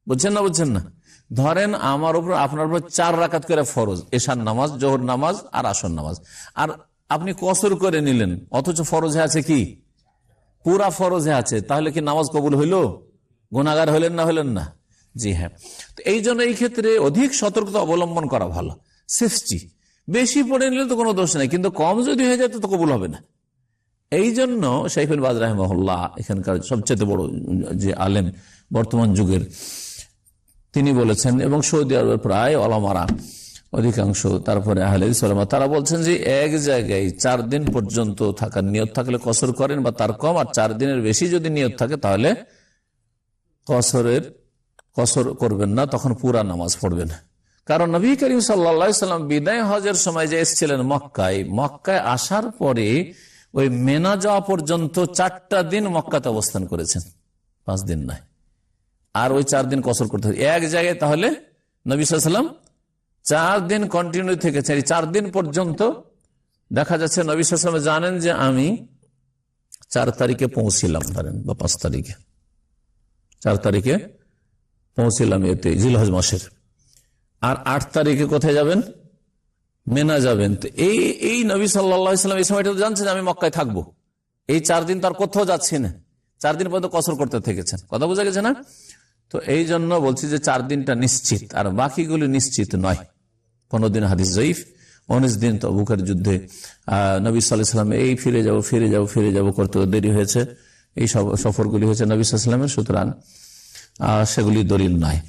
Speaker 2: বুঝছেন না? বুঝছেন না? ধরেন আমার উপর আপনার উপর 4 রাকাত করে ফরজ, এশার নামাজ, জোহর নামাজ আর আসর নামাজ, আর আপনি কসর করে নিলেন, অথচ ফরজে আছে কি? পুরা ফরজে আছে, তাহলে কি নামাজ কবুল হইল? গুনাহগার হলেন না? হলেন না? জি হ্যাঁ। তো এই জন্য এই ক্ষেত্রে অধিক সতর্কতা অবলম্বন করা ভালো। সেফটি বেশি পড়ে নিলে তো কোনো দোষ নেই, কিন্তু কম যদি হয়ে যায় তো কবুল হবে না। এই জন্য শাইখুল বাজ রাহিমাহুল্লাহ, এখানকার সবচেয়ে বড় যে আলেম বর্তমান যুগের, তিনি বলেছেন, এবং সৌদি আরবের প্রায় ওলামারা অধিকাংশ, তারপরে আহলে হাদিস ওলামা, তারা বলছেন যে এক জায়গায় 4 দিন পর্যন্ত থাকার নিয়ত থাকলে কসর করেন বা তার কম, আর 4 দিনের বেশি যদি নিয়ত থাকে তাহলে কসর করবেন না, তখন পুরা নামাজ পড়বেন। কারণ নবী করিম সাল্লাল্লাহু আলাইহি সাল্লাম বিদায় হজের সময় যে এসেছিলেন মক্কায় আসার পরে ওই মেনা যাওয়া পর্যন্ত 4টা দিন মক্কাতে অবস্থান করেছেন, 5 দিন নয়। আর ওই 4 দিন কসর করতে হবে এক জায়গায়। তাহলে নবী সাল্লাল্লাহু আলাইহি সাল্লাম 4 দিন কন্টিনিউ থেকেছেন। 4 দিন পর্যন্ত দেখা যাচ্ছে নবী সাল্লাল্লাহু আলাইহি সাল্লাম জানেন যে আমি 4 তারিখে পৌঁছিলাম, ধরেন, বা 5 তারিখে, 4 তারিখে পৌঁছিলাম এতে জিলহজ মাসের, আর 8 তারিখে কোথায় যাবেন? মেনা যাবেন। তো এই নবী সাল্লাল্লাহু আলাইহি সাল্লাম এই সময়টা জানছেন আমি মক্কায় থাকবো, এই 4 দিন তার কোথাও যাচ্ছি না, 4 দিন পর্যন্ত কসর করতে থেকেছেন। কথা বোঝা গেছে না? তো এই জন্য বলছি যে 4 দিনটা নিশ্চিত, আর বাকিগুলি নিশ্চিত নয়। 15 দিন হাদিস জয়ীফ, 19 দিন তবুকের যুদ্ধে নবী সাল্লাল্লাহু আলাইহি সাল্লাম এই ফিরে যাব করতে দেরি হয়েছে, এই সফরগুলি হয়েছে নবী সাল্লাল্লাহু আলাইহি সাল্লামের, সুতরাং সেগুলি দলিল নয়।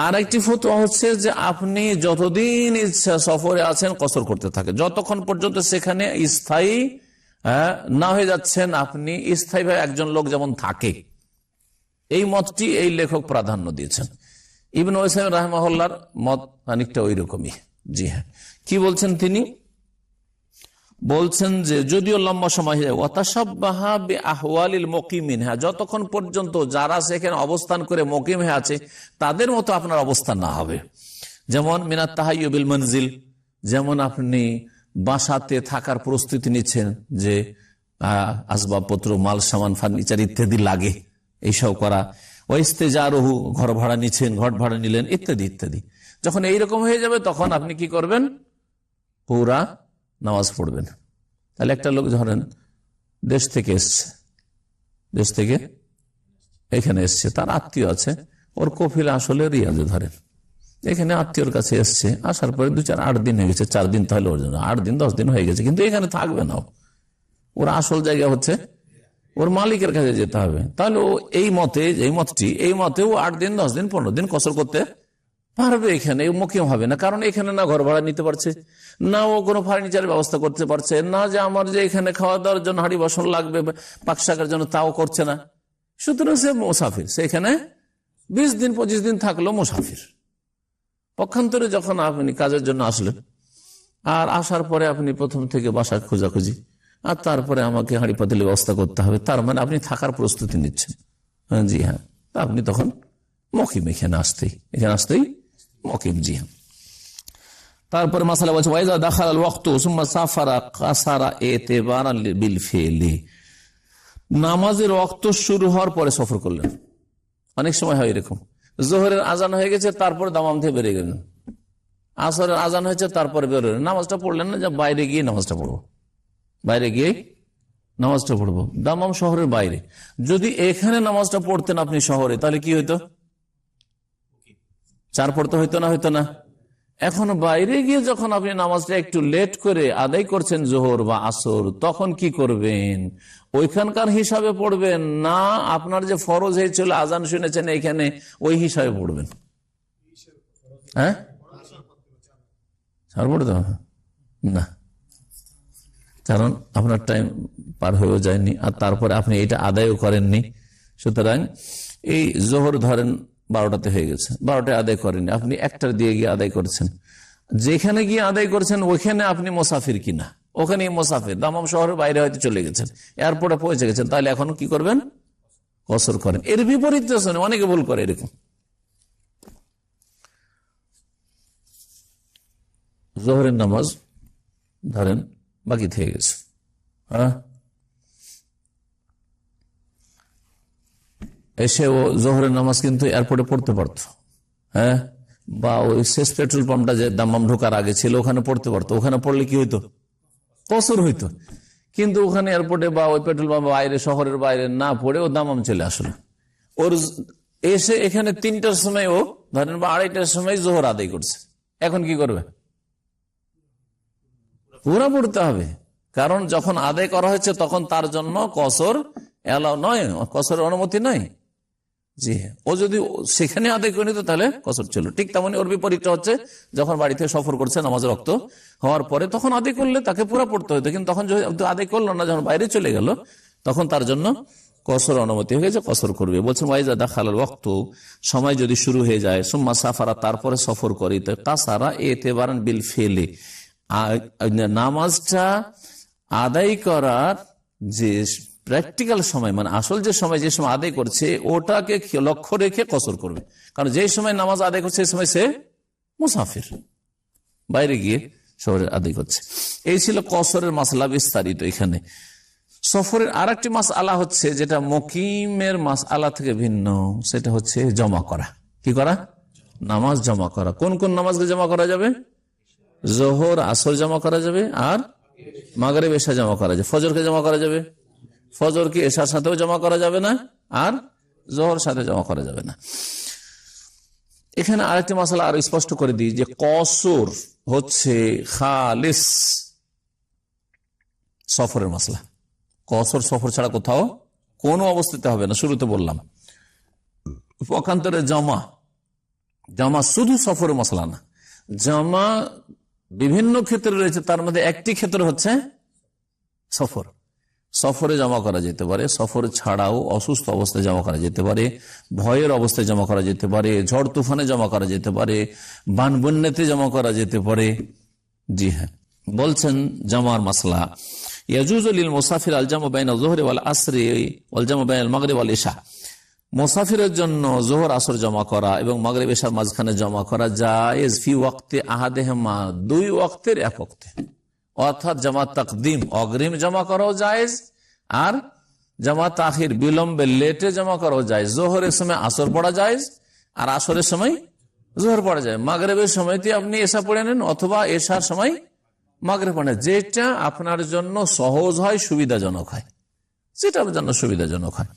Speaker 2: আর একটি ফতোয়া হচ্ছে যে আপনি যতদিন ইচ্ছা সফরে আছেন কসর করতে থাকে, যতক্ষণ পর্যন্ত সেখানে স্থায়ী না হয়ে যাচ্ছেন আপনি, স্থায়ীভাবে একজন লোক যেমন থাকে। এই মতটি এই লেখক প্রাধান্য দিয়েছেন। ইবনে ওয়াইসিম রাহিমাহুল্লাহর মত খানিকটা ওই রকমই। জি হ্যাঁ, কি বলছেন তিনি? বলছেন যে যদিও লম্বা সময় হয়ে যায়, ওয়াতাশাব্বাহা বিআহওয়ালিল মুকিমিন, হ্যাঁ, যতক্ষণ পর্যন্ত যারা সেখানে অবস্থান করে মুকিম হয়ে আছে তাদের মতো আপনার অবস্থান না হবে। যেমন মিনাত তাহাইয়ুবিল মনজিল, যেমন আপনি বাসাতে থাকার প্রস্তুতি নিচ্ছেন, যে আসবাবপত্র, মাল সামান, ফার্নিচার ইত্যাদি লাগে, এইসব করা। ওয়াইস্তেজারহু, ঘর ভাড়া নিচ্ছেন, ঘর ভাড়া নিলেন, ইত্যাদি ইত্যাদি। যখন এইরকম হয়ে যাবে তখন আপনি কি করবেন? পুরা নামাজ পড়বেন। তাহলে একটা লোক ধরেন দেশ থেকে এখানে এসছে, তার আত্মীয় আছে, ওর কফিলা আসলে রিয়াজে, ধরেন এখানে আত্মীয়র কাছে এসছে, আসার পরে 2-4-8 দিন হয়ে গেছে, 4 দিন তাহলে ওর জন্য 8 দিন 10 দিন হয়ে গেছে, কিন্তু এখানে থাকবে না, ওর আসল জায়গা হচ্ছে ওর মালিকের কাছে যেতে হবে। তাহলে ও এই মতে ও 8 দিন 10 দিন 15 দিন কসর করতে পারবে, এখানে মুকিম হবে না। কারণ এখানে না ঘর ভাড়া নিতে পারছে, না ও কোনো ফার্নিচারের ব্যবস্থা করতে পারছে না, যে আমার যে এখানে খাওয়া দাওয়ার জন্য হাঁড়ি বাসন লাগবে পাক শাকের জন্য, তাও করছে না। সুতরাং সে মুসাফির, সেখানে 20 দিন 25 দিন থাকলো মুসাফির। পক্ষান্তরে যখন আপনি কাজের জন্য আসলেন, আর আসার পরে আপনি প্রথম থেকে বাসা খোঁজাখুঁজি, আর তারপরে আমাকে হাঁড়ি পাতিলের ব্যবস্থা করতে হবে, তার মানে আপনি থাকার প্রস্তুতি নিচ্ছেন। জি হ্যাঁ, আপনি তখন মুকিম, এখানে আসতেই মুকিম। জি হ্যাঁ। তারপরে মাসালা বলছে ওয়াইজা দাখালাল ওয়াক্তু সুম্মা সাফারা কাসারা ইতিবারান বিল ফিলি, নামাজের ওয়াক্ত শুরু হওয়ার পরে সফর করলেন। অনেক সময় হয় এরকম, জোহরের আজান হয়ে গেছে, তারপরে দামাম থেকে বেরিয়ে গেলেন, আসরের আজান হয়েছে, তারপরে বেরোলেন, নামাজটা পড়লেন না, যে বাইরে গিয়ে নামাজটা পড়বো, দামাম শহরের বাইরে। যদি এখানে নামাজটা পড়তেন আপনি শহরে, তাহলে কি হইতো? 4 পড়তে হইতো না? এখন বাইরে গিয়ে যখন আপনি নামাজটা একটু লেট করে আদায় করছেন, জোহর বা আসর, তখন কি করবেন? ওইখানকার হিসাবে পড়বেন না আপনার যে ফরজ হয়েছিল আজান শুনেছেন এখানে, ওই হিসাবে পড়বেন? হ্যাঁ, 4 পড়তে হবে না, কারণ আপনার টাইম পার হয়েও যায়নি, আর তারপরে আপনি এটা আদায়ও করেননি। সুতরাং এই জোহর ধরেন 12টাতে হয়ে গেছে, 12টায় আদায় করেননি, আপনি 1টার দিয়ে গিয়ে আদায় করছেন। যেখানে গিয়ে আদায় করছেন ওইখানে আপনি মুসাফির কিনা, ওখানে মুসাফির, দামাম শহরের বাইরে হয়তো চলে গেছেন, এয়ারপোর্টে পৌঁছে গেছেন, তাহলে এখন কি করবেন? কসর করেন। এর বিপরীত অনেকে ভুল করে এরকম, জোহরের নামাজ ধরেন বাকি থেকে গেছে, হ্যাঁ, এসে ও জোহরের নামাজ কিন্তু এয়ারপোর্টে পড়তে পারতো, হ্যাঁ, বা ওই শেষ পেট্রোল পাম্পটা যে দাম্মাম ঢোকার আগে ছিল ওখানে পড়তে পারতো, ওখানে পড়লে কি হইতো, কসর হইতো। কিন্তু ওখানে এয়ারপোর্টে বা ওই পেট্রোল পাম্প বাইরে, শহরের বাইরে না পড়ে ও দাম্মাম চলে আসলো, ওর এসে এখানে 3টার সময় ও ধরেন বা 2:30টার সময় জোহর আদায় করছে, এখন কি করবে, পুরা পড়তে হবে। কারণ যখন আদায় করা হয়েছে তখন তার জন্য কসর এলাও নয়, কসরের অনুমতি নয়। জি হ্যাঁ, ও যদি সেখানে আদায় করে নিত তাহলে কসর ছিল। ঠিক তেমনি ওর বিপরীতটা হচ্ছে, যখন বাড়ি থেকে সফর করছে নামাজ রক্ত হওয়ার পরে তখন আদায় করলে তাকে পুরা পড়তে হতো, কিন্তু তখন আদায় করলো না, যখন বাইরে চলে গেল তখন তার জন্য কসর অনুমতি হয়ে গেছে, কসর করবে। বলছেন ওয়াইজা দাখালাল ওয়াক্ত, সময় যদি শুরু হয়ে যায়, সুম্মা সাফারা, তারপরে সফর করি, তাছাড়া এতেবারান বিল ফেলে, নামাজটা আদায় করার যে প্র্যাকটিক্যাল সময়, মানে আসল যে সময়, যে সময় আদায় করছে ওটাকে লক্ষ্য রেখে কসর করবে। কারণ যে সময় নামাজ আদায় করছে সেই সময় সে মুসাফির, বাইরে গিয়ে শহরে আদায় করছে। এই ছিল কসরের মাসলা বিস্তারিত। এখানে সফরের আর একটি মাসআলা হচ্ছে, যেটা মুকিমের মাসআলা থেকে ভিন্ন, সেটা হচ্ছে জমা করা। কি করা? নামাজ জমা করা। কোন কোন নামাজকে জমা করা যাবে? জোহর আসর জমা করা যাবে, আর মাগরিব এশা জমা করা যাবে। ফজরকে জমা করা যাবে, ফজরকে এশার সাথেও জমা করা যাবে না, আর জোহর সাথে জমা করা যাবে না। এখানে আরেকটি মাসআলা আরো স্পষ্ট করে দিই, যে কসর হচ্ছে খালিস সফরের মাসলা। কসর সফর ছাড়া কোথাও কোনো অবস্থাতে হবে না। শুরুতে বললাম পক্ষান্তরে জামা শুধু সফরের মশলা না, জামা বিভিন্ন ক্ষেত্রে রয়েছে, তার মধ্যে একটি ক্ষেত্র হচ্ছে সফর। সফরে জমা করা যেতে পারে, সফর ছাড়াও অসুস্থ অবস্থায় জমা করা যেতে পারে, ভয়ের অবস্থায় জমা করা যেতে পারে, ঝড় তুফানে জমা করা যেতে পারে, বান বন্যাতে জমা করা যেতে পারে। জি হ্যাঁ, বলছেন জামার মাসলা, ইয়াজুজু লিল মুসাফির আল জামু বাইনা যুহরি ওয়াল আসরি ওয়াল জামু বাইনাল মাগরিব ওয়াল ইশা। মুসাফিরের জন্য জোহর আসর জমা করা এবং মাগরিব ইশার মাঝখানে জমা করা জায়েজ ফি ওয়াক্তে আহাদিহিমা, দুই ওয়াক্তের এক ওয়াক্তে। অর্থাৎ জামাত তাকদিম অগ্রিম জমা করাও জায়েজ, আর জামাত তাখির বিলম্বে লেটে জমা করাও জায়েজ। জোহরের সময় আসর পড়া জায়েজ, আর আসরের সময় জোহর পড়া যায়। মাগরিবের সময়তে আপনি এশা পড়ে নেন, অথবা এশার সময় মাগরিব পড়েন, যেটা আপনার জন্য সহজ হয়, সুবিধাজনক হয়, যেটা আপনার জন্য সুবিধাজনক হয়।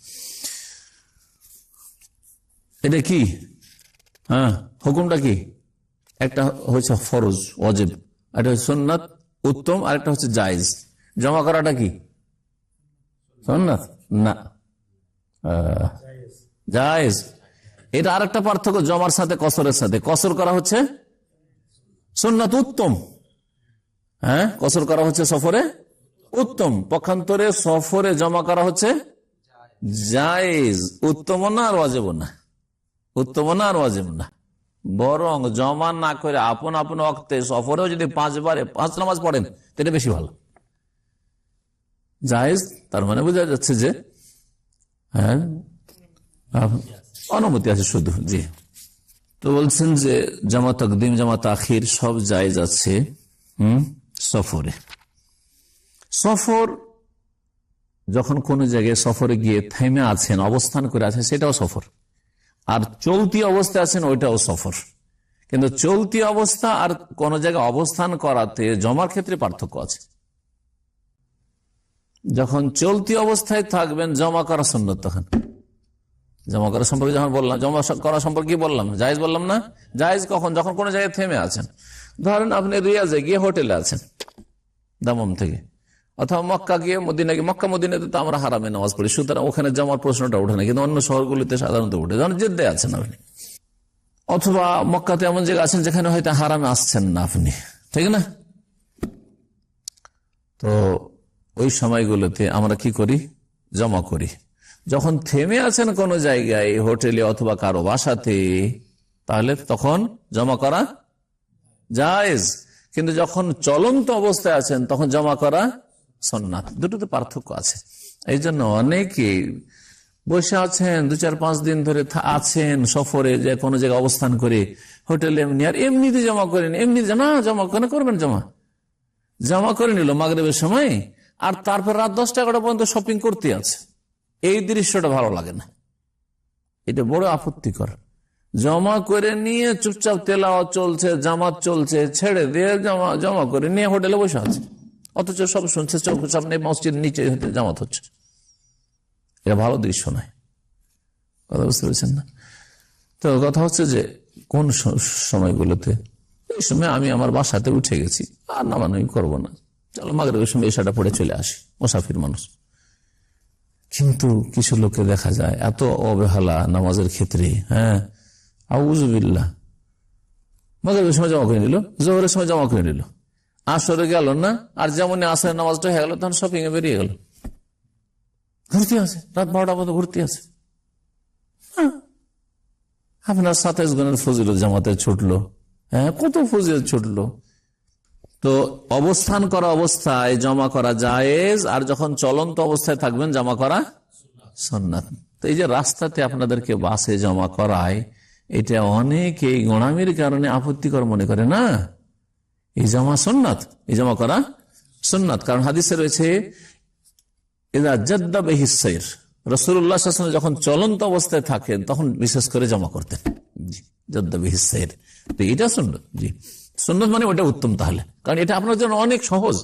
Speaker 2: এটা কি? হ্যাঁ, হুকুমটা কি? একটা হচ্ছে ফরজ ওয়াজিব, একটা হচ্ছে সুন্নাত উত্তম, আর একটা হচ্ছে জায়েজ। জমা করাটা কি সুন্নাত না জায়েজ। এটা আরেকটা পার্থক্য জমার সাথে কসরের সাথে। কসর করা হচ্ছে সুন্নাত উত্তম, হ্যাঁ, কসর করা হচ্ছে সফরে উত্তম। পক্ষান্তরে সফরে জমা করা হচ্ছে জায়েজ, উত্তম না আর ওয়াজিব না, উত্তম না আর ওয়াজিব না। বরং জমা না করে আপন আপন ওয়াক্তে সফরেও যদি 5 বারে 5 নামাজ পড়েন এটা বেশি ভালো, জায়েজ। তার মানে বোঝা যাচ্ছে যে হ্যাঁ অনুমতি আছে শুধু। জি, তো বলছেন যে জামা তাকদিম জামা তাখির সব জায়েজ আছে সফরে। সফর যখন কোন জায়গায় সফরে গিয়ে থেমে আছেন, অবস্থান করে আছেন, সেটাও সফর। আর চলতি অবস্থায় আছেন, ওইটাও সফর। কিন্তু চলতি অবস্থা আর কোন জায়গায় অবস্থান করাতে জমার ক্ষেত্রে পার্থক্য আছে। যখন চলতি অবস্থায় থাকবেন জমা করা সুন্নাত, তখন জমা করা সম্পর্কে যখন বললাম, জমা করা সম্পর্কে বললাম, জায়েজ বললাম না? জায়েজ কখন? যখন কোন জায়গায় থেমে আছেন। ধরেন আপনি রিয়াজে গিয়ে হোটেলে আছেন দামাম থেকে, অথবা মক্কা গিয়ে মদিনা গিয়ে, মক্কা মদিনাতে তো আমরা হারামে নামাজ পড়ি, সুতরাং ওখানে জমার প্রশ্নটা ওঠে না, কিন্তু অন্য শহরগুলিতে সাধারণত উঠে। যেমন জেদ্দায় আছেন আপনি, অথবা মক্কাতে এমন জায়গা আছেন যেখানে হয়তো হারামে আসছেন না আপনি, ঠিক না? তো ওই সময়গুলোতে আমরা কি করি? জমা করি। যখন থেমে আছেন কোন জায়গায়, হোটেলে অথবা কারো বাসাতে, তাহলে তখন জমা করা জায়েজ। কিন্তু যখন চলন্ত অবস্থায় আছেন তখন জমা করা সুন্নাত। দুটোতে পার্থক্য আছে। এই জন্য অনেকে বসে আছেন 2-4-5 দিন ধরে আছেন সফরে, যে কোনো জায়গায় অবস্থান করে হোটেলে, এমনি আর এমনিতে জমা করেন, এমনি না জমা কেন করবেন, জমা করে নিল মাগরিবের সময়, আর তারপর রাত 10-11 পর্যন্ত শপিং করতে আছে। এই দৃশ্যটা ভালো লাগে না, এটা বড় আপত্তিকর। জমা করে নিয়ে চুপচাপ তেলাওয়াত চলছে, জামাত চলছে, ছেড়ে দিয়ে জমা করে নিয়ে হোটেলে বসে আছে, অথচ সব শুনছে চোখের সামনে মসজিদ নিচে জামাত হচ্ছে। এটা ভালো দৃশ্য নয়, কথা বুঝতে পেরেছেন না? তো কথা হচ্ছে যে কোন সময়গুলোতে, এই সময় আমি আমার বাসাতে উঠে গেছি, আর নামানামি করবো না, চলো মাগরিবের সময় এশাটা পড়ে চলে আসি, মুসাফির মানুষ। কিন্তু কিছু লোককে দেখা যায় এত অবহেলা নামাজের ক্ষেত্রে, হ্যাঁ, আউযুবিল্লাহ, মাগরিবের সময় জমা করে নিল, জোহরের সময় জমা করে নিল, আসরে গেল না, আর যেমন আসরের নামাজটা হয়ে গেল তখন শপিং এ বেরিয়ে গেল, ঘুরতে আছে, রাত 12টা পর্যন্ত ঘুরতে আছে। আপনার 27 গুণের ফজিলত জামাতে ছুটলো, হ্যাঁ, কত ফজিলত ছুটলো। তো অবস্থান করা অবস্থায় জমা করা জায়েজ, আর যখন চলন্ত অবস্থায় থাকবেন জমা করা সুন্নাত। তো এই যে রাস্তাতে আপনাদেরকে বাসে জমা করায়, এটা অনেকে গোড়ামির কারণে আপত্তিকর মনে করে না, এই জমা সুন্নাত, এই জমা করা সুন্নাত। কারণ হাদিসে রয়েছে রাসূলুল্লাহ সাল্লাল্লাহু আলাইহি ওয়াসাল্লাম যখন চলন্ত অবস্থায় থাকেন তখন বিশেষ করে জমা করতেন, জাদ্দা বিহিস সাইর। তো এটা সুন্নাত, জি সুন্নাত মানে ওটা উত্তম। তাহলে কারণ এটা আপনার জন্য অনেক সহজ,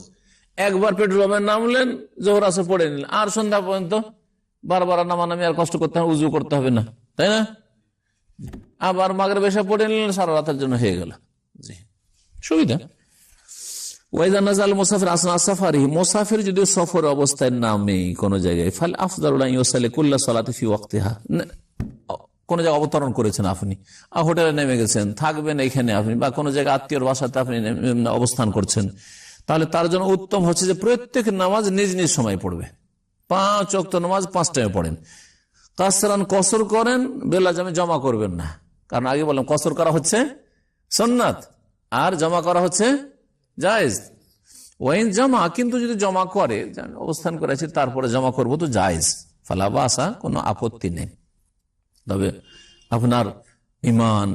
Speaker 2: একবার পেট্রোল পাম্পে নামলেন, জোহর আসর পড়ে নিলেন, আর সন্ধ্যা পর্যন্ত বারবার নামানামি আর কষ্ট করতে হবে, উজু করতে হবে না, তাই না? আবার মাগরিব এশা পড়ে নিলেন, সারা রাতের জন্য হয়ে গেল, জি সুবিধা। মুসাফির যদি সফর অবস্থায় নামে কোন জায়গায়, ফাল আফদালু আন ইউসাল্লি কুল্লা সালাতি ফি ওয়াক্তিহা, কোন জায়গায় অবতরণ করেছেন আপনি, হোটেলে নেমে গেছেন, থাকবেন এখানে আপনি, বা কোন জায়গায় আত্মীয়র বাসাতে আপনি অবস্থান করছেন, তাহলে তার জন্য উত্তম হচ্ছে যে প্রত্যেক নামাজ নিজ নিজ সময় পড়বে। 5 ওয়াক্ত নামাজ 5 টাইমে পড়েন। কাসরান কসর করেন, বেলা জামে জমা করবেন না, কারণ আগে বললাম কসর করা হচ্ছে সুন্নাত আর জমা করা হচ্ছে জায়েজ। ওয়াইন জমা, কিন্তু যদি জমা করে, অবস্থান করেছে তারপরে জমা করবো, তো জায়েজ, ফালা বাসা, কোনো আপত্তি নেই। তবে আপনার ইমান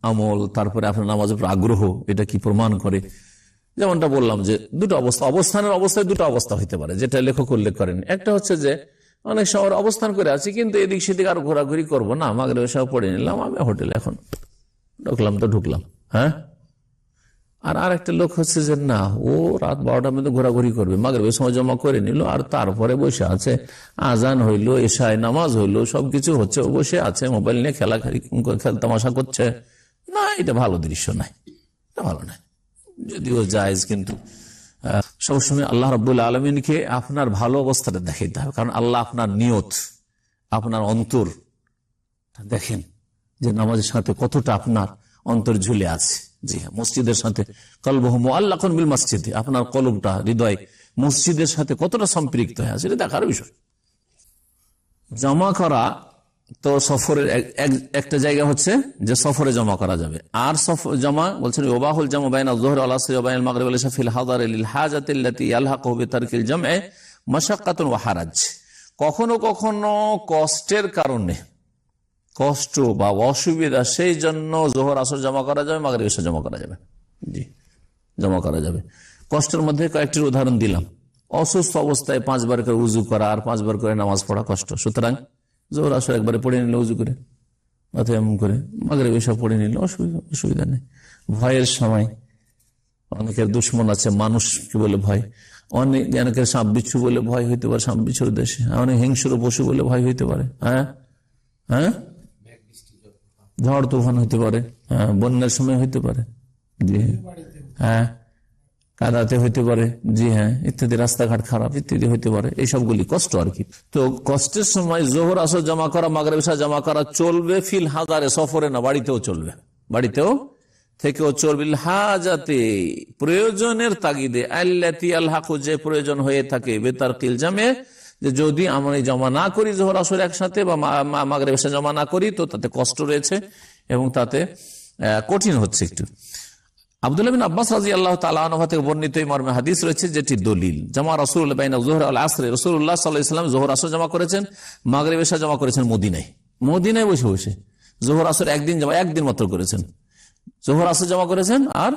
Speaker 2: আমল, তারপরে আপনার নামাজের উপর আগ্রহ, এটা কি প্রমাণ করে? যেমনটা বললাম যে দুটো অবস্থা, অবস্থানের অবস্থায় দুটো অবস্থা হইতে পারে, যেটা লেখক উল্লেখ করেন। একটা হচ্ছে যে অনেক সময় অবস্থান করে আছি, কিন্তু এদিক সেদিক আর ঘোরাঘুরি করবো না, মাগরিব এশা পড়ে নিলাম, আমি হোটেলে এখন ঢুকলাম, হ্যাঁ। আর একটা লোক হচ্ছে যে না, ও রাত 12টার মধ্যে ঘোরাঘুরি করবে, মাগরিবের সময় জমা করে নিল, আর তারপরে বসে আছে, আজান হইলো, এশায় নামাজ হইলো, সবকিছু হচ্ছে, ও বসে আছে মোবাইল নিয়ে খেলা তামাশা করছে। না, এটা ভালো দৃশ্য নাই, এটা ভালো নাই, যদিও জায়েজ, কিন্তু সবসময় আল্লাহ রাব্বুল আলামিনকে আপনার ভালো অবস্থাটা দেখাইতে হবে। কারণ আল্লাহ আপনার নিয়ত, আপনার অন্তর দেখেন, যে নামাজের সাথে কতটা আপনার অন্তর ঝুলে আছে। জি হ্যাঁ, মসজিদের সাথে কলবহু মুআল্লাকুন বিল মসজিদ, আপনার কলবটা, হৃদয় মসজিদের সাথে কতটা সম্পৃক্ত হয়ে আছে, এটা দেখার বিষয়। জমা করা তো সফরের একটা জায়গা হচ্ছে যে সফরে জমা করা যাবে। আর জমা বলছেন ওবাহুল জামা বাইনা যুহর ওয়াল আসর ওয়া বাইনাল মাগরিব ওয়াল ইশা ফিল হাদার লিল হাজাতি আল্লাতী ইয়ালহাকু বিতারকিল জাম'i মাশাক্কাতুন ওয়া হারাজ। কখনো কখনো কষ্টের কারণে, কষ্ট বা অসুবিধা, সেই জন্য জোহর আসর জমা করা যাবে, মাগরিব এশা জমা করা যাবে, জি জমা করা যাবে। কষ্টের মধ্যে কয়েকটির উদাহরণ দিলাম। অসুস্থ অবস্থায় 5 বার করে উজু করা আর 5 বার করে নামাজ পড়া কষ্ট, সুতরাং জোহর আসর একবারে পড়ে নিল উজু করে, অথবা এমন করে মাগরিব এশা পড়ে নিল, অসুবিধা নেই। ভয়ের সময়, অনেকের দুশ্মন আছে, মানুষকে বলে ভয়, অনেকের সাপ বিচ্ছু বলে ভয় হইতে পারে, সাপ বিচ্ছুর দেশে, অনেক হিংস্র পশু বলে ভয় হইতে পারে, হ্যাঁ হ্যাঁ, ঝড় তুফান হইতে পারে, হ্যাঁ, বন্যার সময় হইতে পারে, জি হ্যাঁ, কাদাতে হইতে পারে, জি হ্যাঁ, ইত্যাদি, রাস্তাঘাট খারাপ ইত্যাদি হইতে পারে, এই সবগুলি কষ্ট আর কি। তো কষ্টের সময় জোহর আসর জমা করা, মাগরিব এশা জমা করা চলবে, ফিল হাজারে, সফরে না, বাড়িতেও চলবে, বাড়িতেও থেকেও চলবে, হাজাতে প্রয়োজনের তাগিদে, আল্লাতী আলহাকু, যে প্রয়োজন হয়ে থাকে, বিতারকিল জাম'i, যে যদি আমরা জমা না করি জোহর আসর একসাথে, বা মাগরিব এশা জমা না করি, তো তাতে কষ্ট রয়েছে এবং তাতে কঠিন হচ্ছে একটু। আব্দুল্লাহ বিন আব্বাস রাদিয়াল্লাহু তাআলা আনহু থেকে বর্ণিত এই মর্মে হাদিস রয়েছে, যেটি দলিল। জামা রাসূলুল্লাহ বাইনা যুহর ওয়াল আসর, রাসূলুল্লাহ সাল্লাল্লাহু আলাইহি ওয়াসাল্লাম যোহর আসর জমা করেছেন, মাগরিব এশা জমা করেছেন মদিনায় বসে বসে। যোহর আসর একদিন মাত্র করেছেন, যোহর আসর জমা করেছেন আর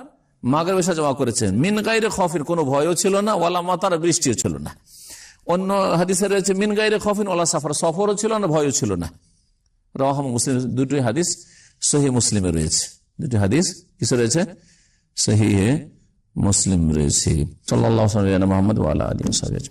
Speaker 2: মাগরিব এশা জমা করেছেন। মিন গায়রে খফিন, কোনো ভয়ও ছিল না, ওয়ালা মাতার, বৃষ্টিও ছিল না। অন্য হাদিসে রয়েছে মিন গায়রে খফিন ওয়ালা সাফর, সফরও ছিল না, ভয়ও ছিল না। রাওয়াহু মুসলিম, দুটি হাদিস সহিহ মুসলিমে রয়েছে, দুটি হাদিস কিসে রয়েছে? সহিহ মুসলিম রয়েছে। সাল্লাল্লাহু আলাইহি ওয়া সাল্লাম মুহাম্মদ ওয়া আলা আলিহি ওয়া সাহবিহি।